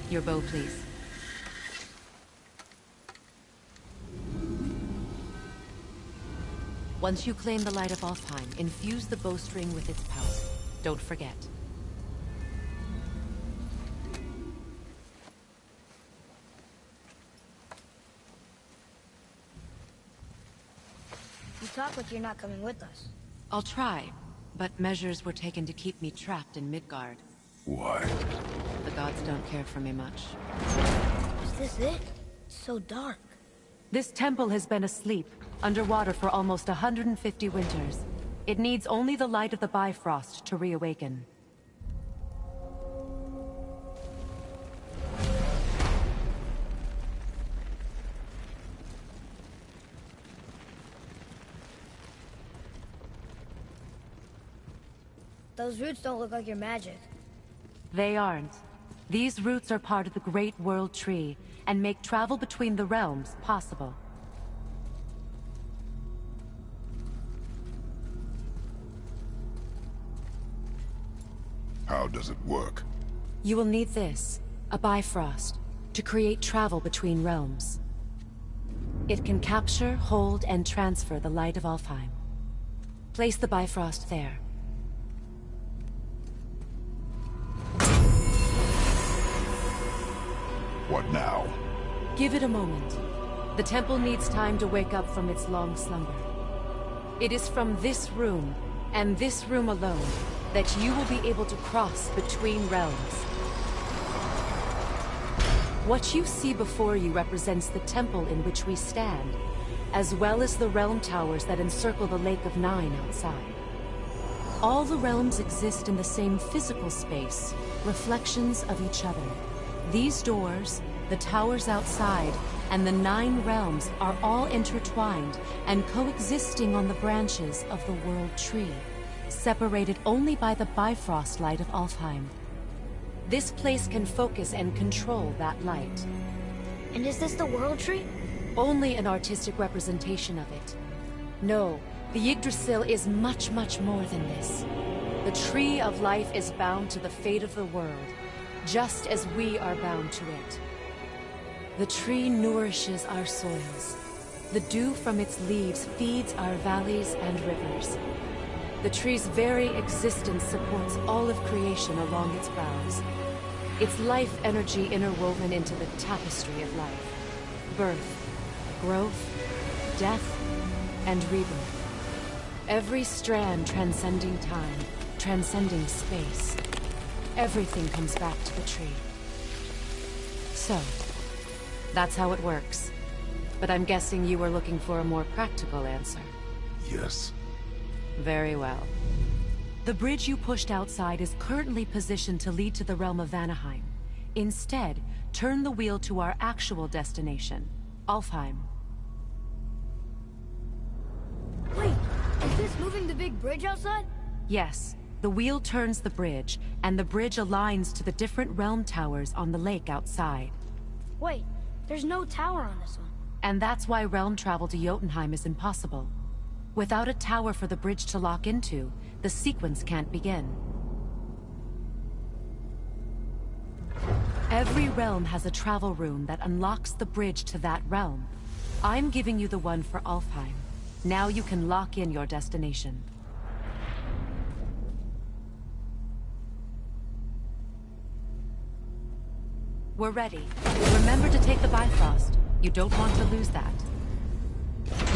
Your bow, please. Once you claim the Light of Alfheim, infuse the bowstring with its power. Don't forget. You talk like you're not coming with us. I'll try, but measures were taken to keep me trapped in Midgard. Why? The gods don't care for me much. Is this it? It's so dark. This temple has been asleep, underwater for almost 150 winters. It needs only the light of the Bifrost to reawaken. Those roots don't look like your magic. They aren't. These roots are part of the Great World Tree, and make travel between the realms possible. How does it work? You will need this, a Bifrost, to create travel between realms. It can capture, hold, and transfer the Light of Alfheim. Place the Bifrost there. What now? Give it a moment. The temple needs time to wake up from its long slumber. It is from this room, and this room alone, that you will be able to cross between realms. What you see before you represents the temple in which we stand, as well as the realm towers that encircle the Lake of Nine outside. All the realms exist in the same physical space, reflections of each other. These doors, the towers outside, and the 9 realms are all intertwined and coexisting on the branches of the World Tree, separated only by the Bifrost light of Alfheim. This place can focus and control that light. And is this the World Tree? Only an artistic representation of it. No, the Yggdrasil is much, much more than this. The Tree of Life is bound to the fate of the world, just as we are bound to it. The tree nourishes our soils. The dew from its leaves feeds our valleys and rivers. The tree's very existence supports all of creation along its boughs. Its life energy interwoven into the tapestry of life. Birth, growth, death, and rebirth. Every strand transcending time, transcending space. Everything comes back to the tree. So, that's how it works. But I'm guessing you were looking for a more practical answer. Yes. Very well. The bridge you pushed outside is currently positioned to lead to the realm of Vanaheim. Instead, turn the wheel to our actual destination, Alfheim. Wait, is this moving the big bridge outside? Yes. The wheel turns the bridge, and the bridge aligns to the different realm towers on the lake outside. Wait, there's no tower on this one. And that's why realm travel to Jotunheim is impossible. Without a tower for the bridge to lock into, the sequence can't begin. Every realm has a travel rune that unlocks the bridge to that realm. I'm giving you the one for Alfheim. Now you can lock in your destination. We're ready. Remember to take the Bifrost. You don't want to lose that.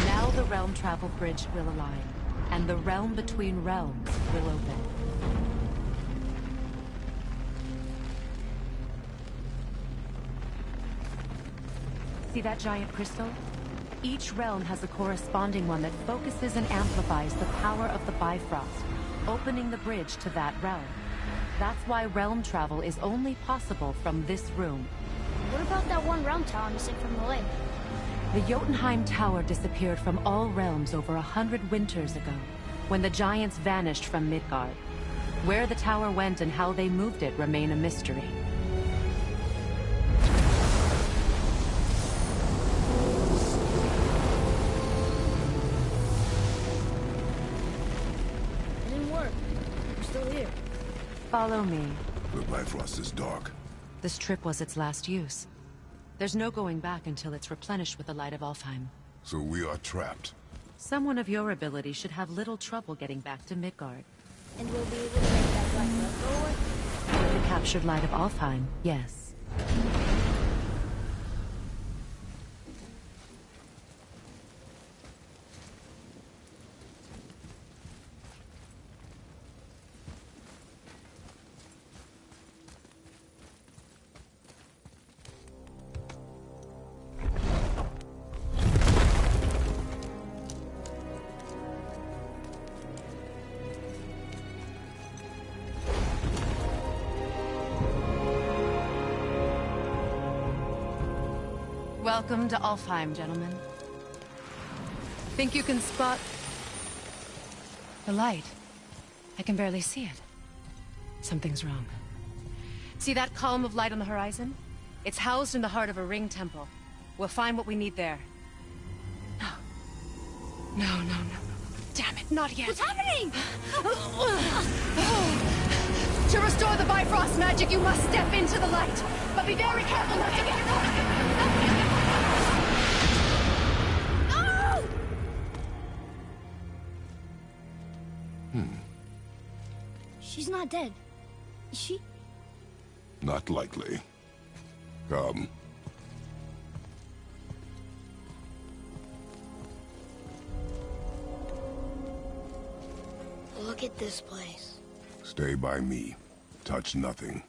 Now the realm travel bridge will align, and the realm between realms will open. See that giant crystal? Each realm has a corresponding one that focuses and amplifies the power of the Bifrost, opening the bridge to that realm. That's why realm travel is only possible from this room. What about that one realm tower missing from the lake? The Jotunheim Tower disappeared from all realms over 100 winters ago, when the giants vanished from Midgard. Where the tower went and how they moved it remain a mystery. It didn't work. We're still here. Follow me. The Bifrost is dark. This trip was its last use. There's no going back until it's replenished with the light of Alfheim. So we are trapped. Someone of your ability should have little trouble getting back to Midgard. And we'll be able to make that black breath go away? With the captured light of Alfheim, yes. Welcome to Alfheim, gentlemen. Think you can spot the light? I can barely see it. Something's wrong. See that column of light on the horizon? It's housed in the heart of a ring temple. We'll find what we need there. No. No. Damn it, not yet. What's happening? To restore the Bifrost magic, you must step into the light. But be very careful not to get your She's not dead. Is she? Not likely. Come. Look at this place. Stay by me. Touch nothing.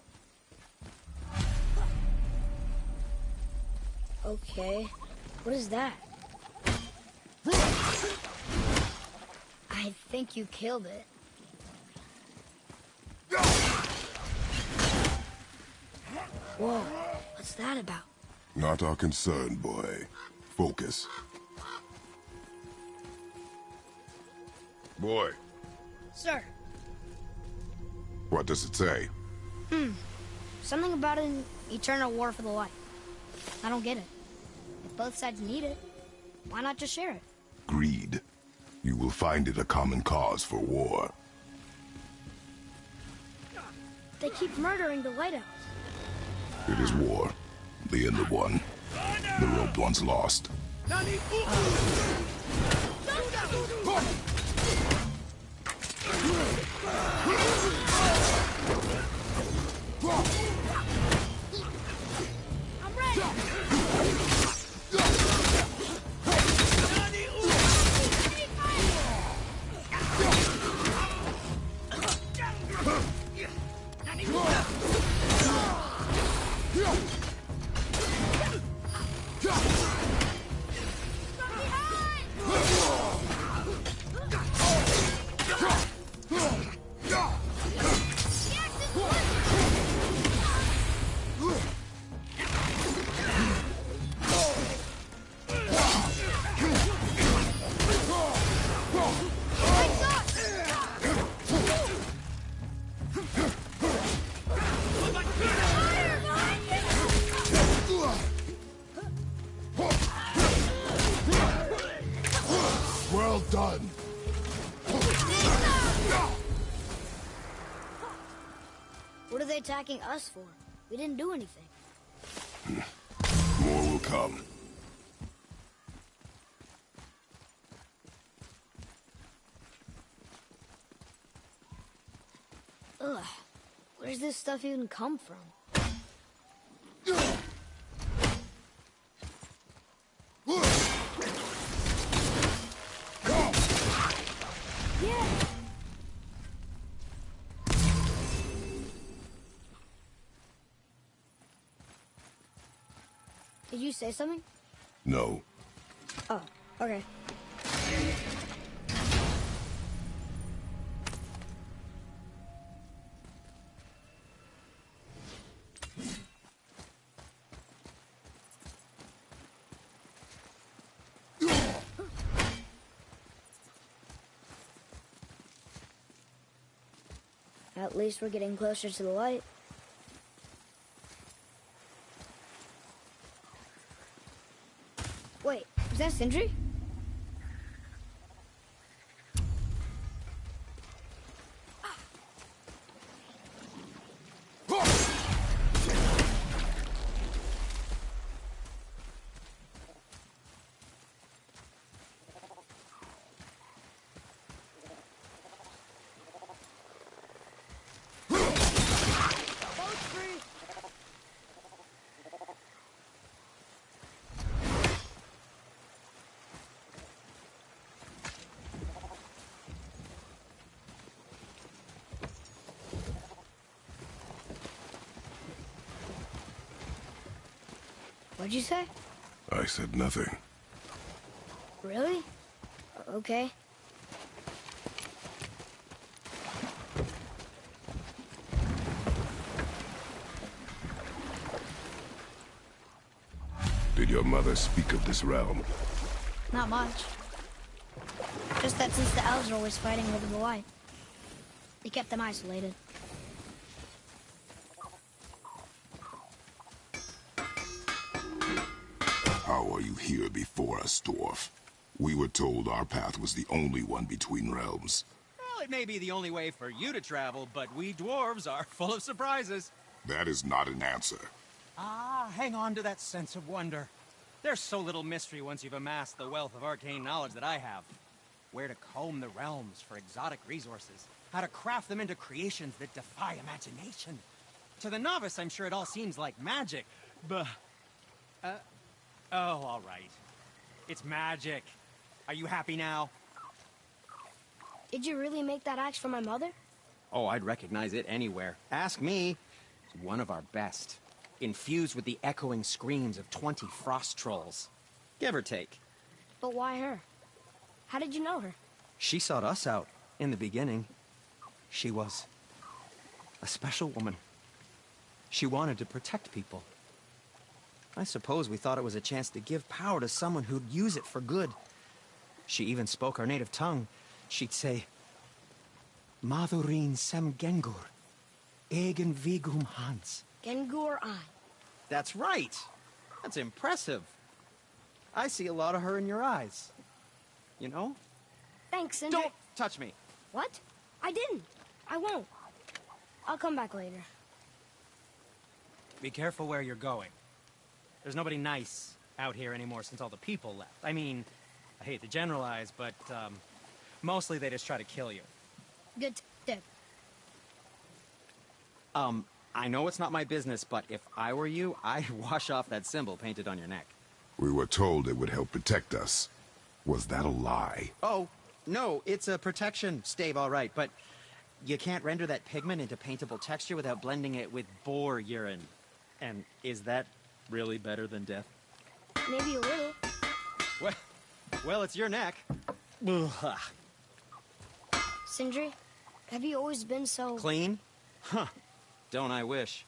Okay. What is that? I think you killed it. Whoa, what's that about? Not our concern, boy. Focus. Boy, Sir, What does it say? Something about an eternal war for the light. I don't get it. If both sides need it, why not just share it? Greed. You will find it a common cause for war. They keep murdering the lighthouse. It is war. The end of one. The robed one's lost. I'm ready! Well done. What are they attacking us for? We didn't do anything. More will come. Ugh. Where's this stuff even come from? Yeah. Did you say something? No. Oh, okay. At least we're getting closer to the light. Wait, is that Sindri? What'd you say? I said nothing. Really? Okay. Did your mother speak of this realm? Not much. Just that since the elves are always fighting over the light, they kept them isolated. How are you here before us, dwarf? We were told our path was the only one between realms. Well, it may be the only way for you to travel, but we dwarves are full of surprises. That is not an answer. Ah, hang on to that sense of wonder. There's so little mystery once you've amassed the wealth of arcane knowledge that I have. Where to comb the realms for exotic resources. How to craft them into creations that defy imagination. To the novice, I'm sure it all seems like magic, but... oh, all right. It's magic. Are you happy now? Did you really make that axe for my mother? Oh, I'd recognize it anywhere. Ask me. It's one of our best. Infused with the echoing screams of 20 frost trolls. Give or take. But why her? How did you know her? She sought us out in the beginning. She was a special woman. She wanted to protect people. I suppose we thought it was a chance to give power to someone who'd use it for good. She even spoke our native tongue. She'd say, Madurin Sem Gengur, Egen Vigum Hans. Gengur I. That's right. That's impressive. I see a lot of her in your eyes. You know? Thanks, Sindri. Don't touch me. What? I didn't. I won't. I'll come back later. Be careful where you're going. There's nobody nice out here anymore since all the people left. I mean, I hate to generalize, but, mostly they just try to kill you. Good tip. I know it's not my business, but if I were you, I'd wash off that symbol painted on your neck. We were told it would help protect us. Was that a lie? Oh, no, it's a protection stave, all right, but you can't render that pigment into paintable texture without blending it with boar urine. And is that really better than death? Maybe a little. Well, it's your neck. Sindri, have you always been so... Clean? Huh. Don't I wish.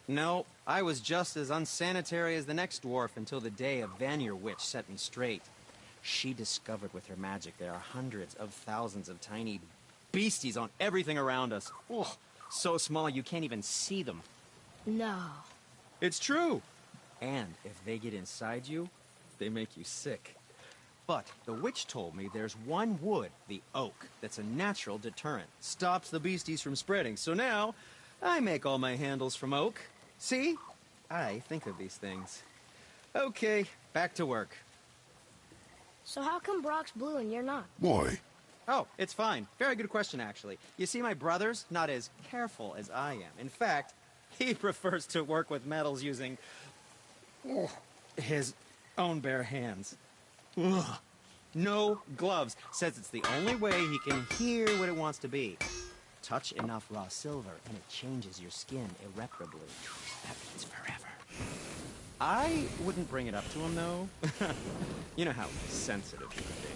No, I was just as unsanitary as the next dwarf until the day a Vanir witch set me straight. She discovered with her magic there are hundreds of thousands of tiny beasties on everything around us. Ugh, so small you can't even see them. No. It's true. And if they get inside you, they make you sick. But the witch told me there's one wood, the oak, that's a natural deterrent. Stops the beasties from spreading. So now, I make all my handles from oak. See? I think of these things. Okay, back to work. So how come Brock's blue and you're not? Boy, Oh, it's fine. Very good question, actually. You see, my brother's not as careful as I am. In fact, he prefers to work with metals using his own bare hands. Ugh. No gloves. Says it's the only way he can hear what it wants to be. Touch enough raw silver and it changes your skin irreparably. That means forever. I wouldn't bring it up to him, though. You know how sensitive he can be.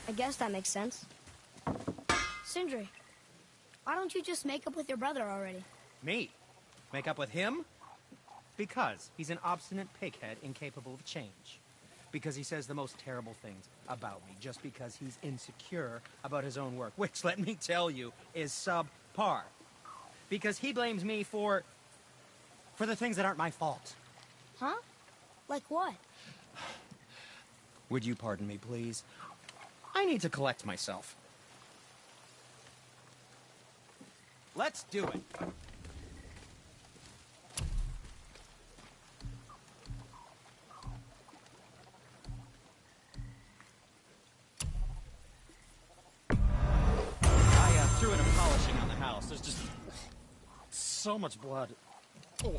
I guess that makes sense. Sindri, why don't you just make up with your brother already? Me? Make up with him? Because he's an obstinate pighead incapable of change. Because he says the most terrible things about me, just because he's insecure about his own work, which, let me tell you, is subpar. Because he blames me for the things that aren't my fault. Huh? Like what? Would you pardon me, please? I need to collect myself. Let's do it. I threw in a polishing on the house. There's just so much blood. Oh.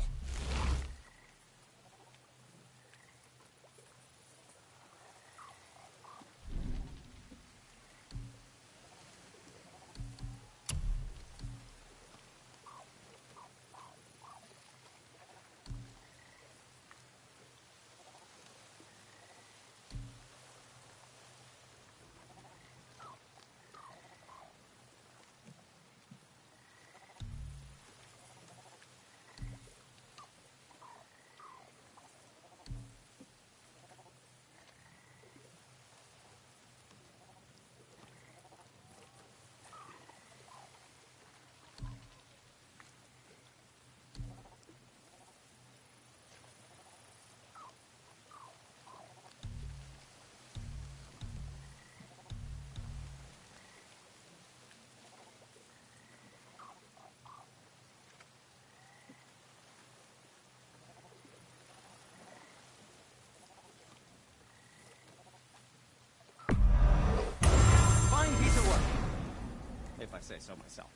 If I say so myself.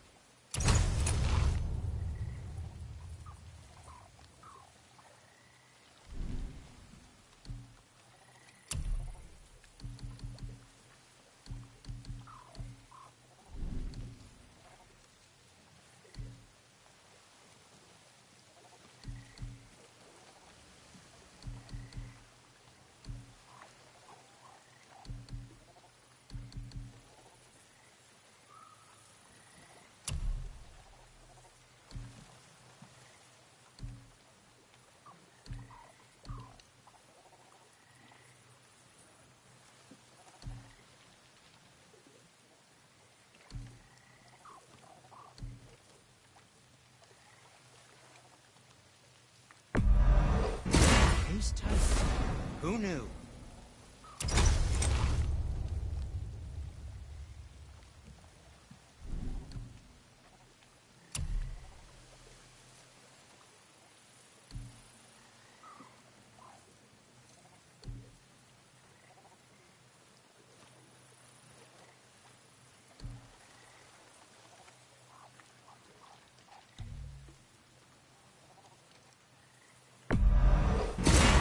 Who knew?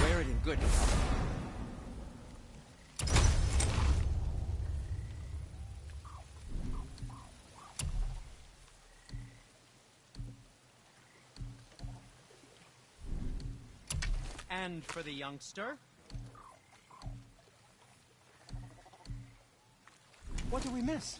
Wear it in good health. And for the youngster? What did we miss?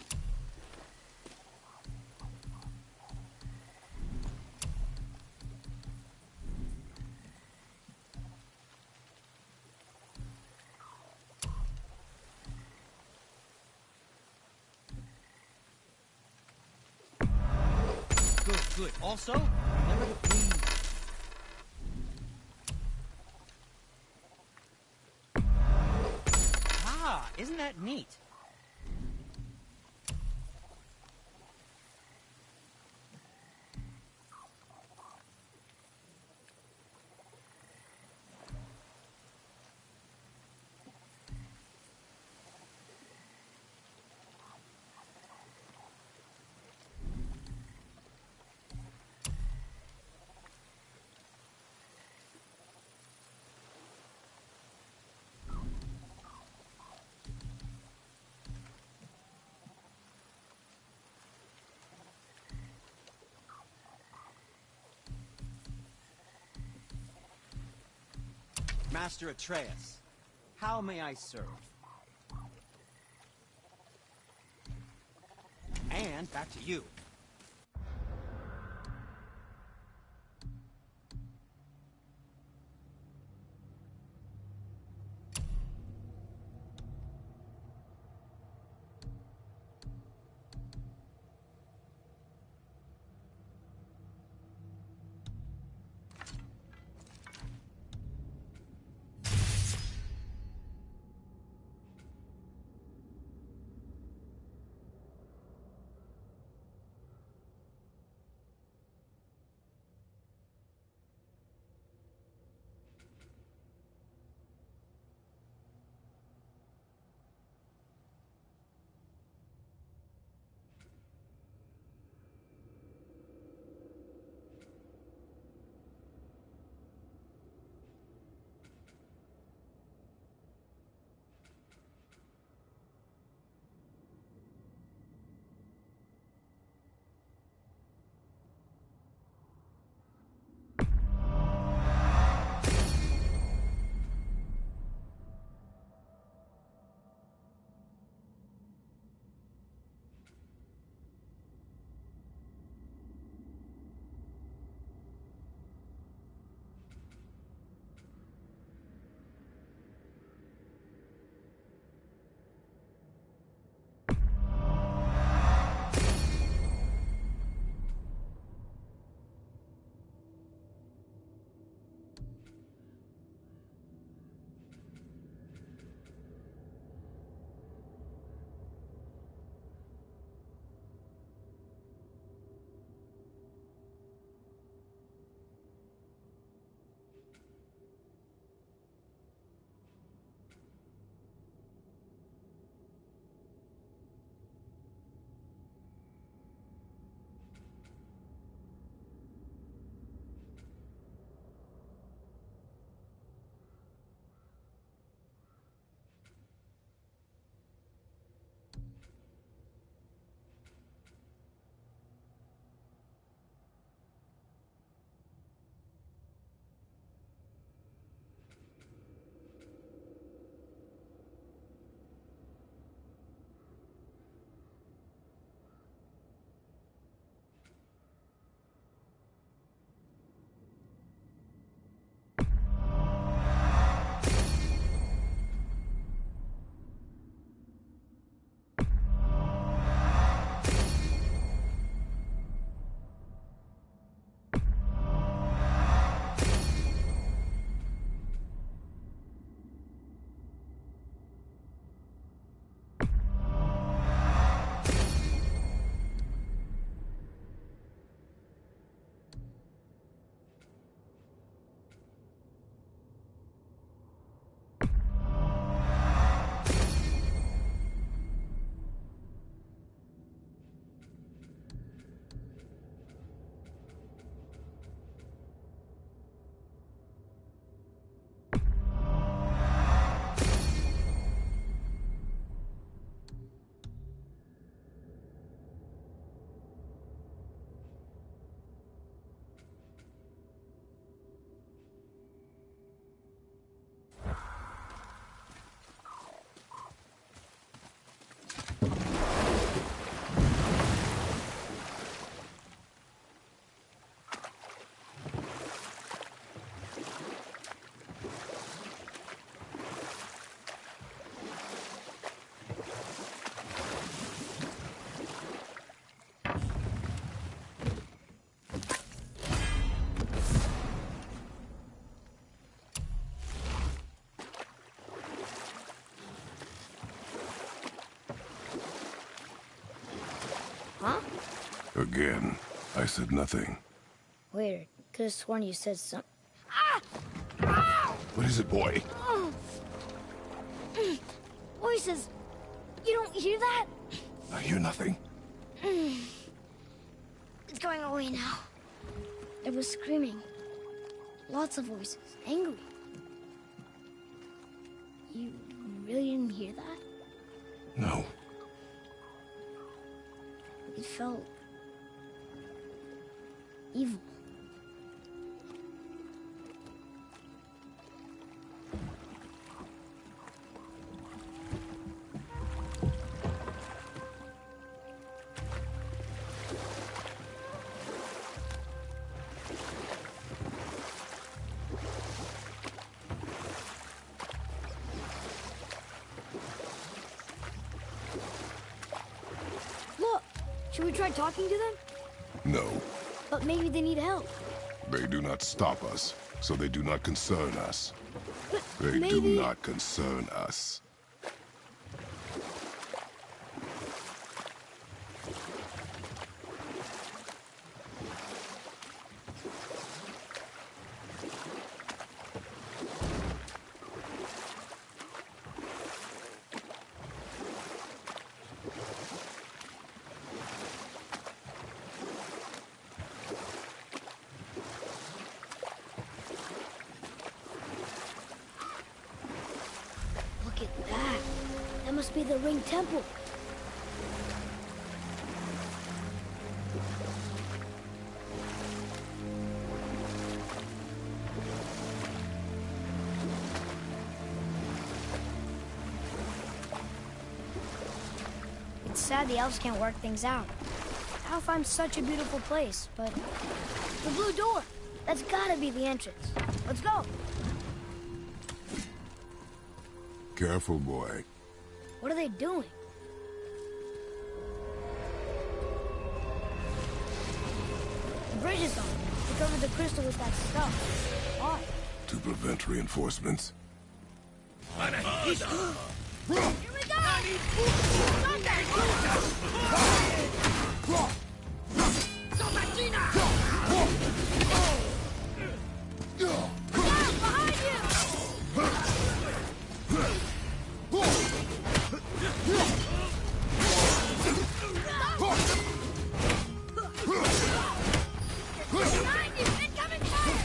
Good, good. Also, remember to breathe. Ah, isn't that neat? Master Atreus, how may I serve? And back to you. Again, I said nothing. Waiter, could have sworn you said something. What is it, boy? Voices! You don't hear that? I hear nothing. It's going away now. It was screaming. Lots of voices. Angry. You really didn't hear that? No. It felt... evil. Look! Should we try talking to them? No. But maybe they need help. They do not stop us, so they do not concern us. But They maybe... do not concern us. Look at that. That must be the Ring Temple. It's sad the elves can't work things out. Alfheim's such a beautiful place, but... The blue door! That's gotta be the entrance. Let's go! Careful, boy. What are they doing? The bridge is on. They covered the crystal with that stuff. Why? To prevent reinforcements. Here we go! Behind you! Behind you! Incoming fire!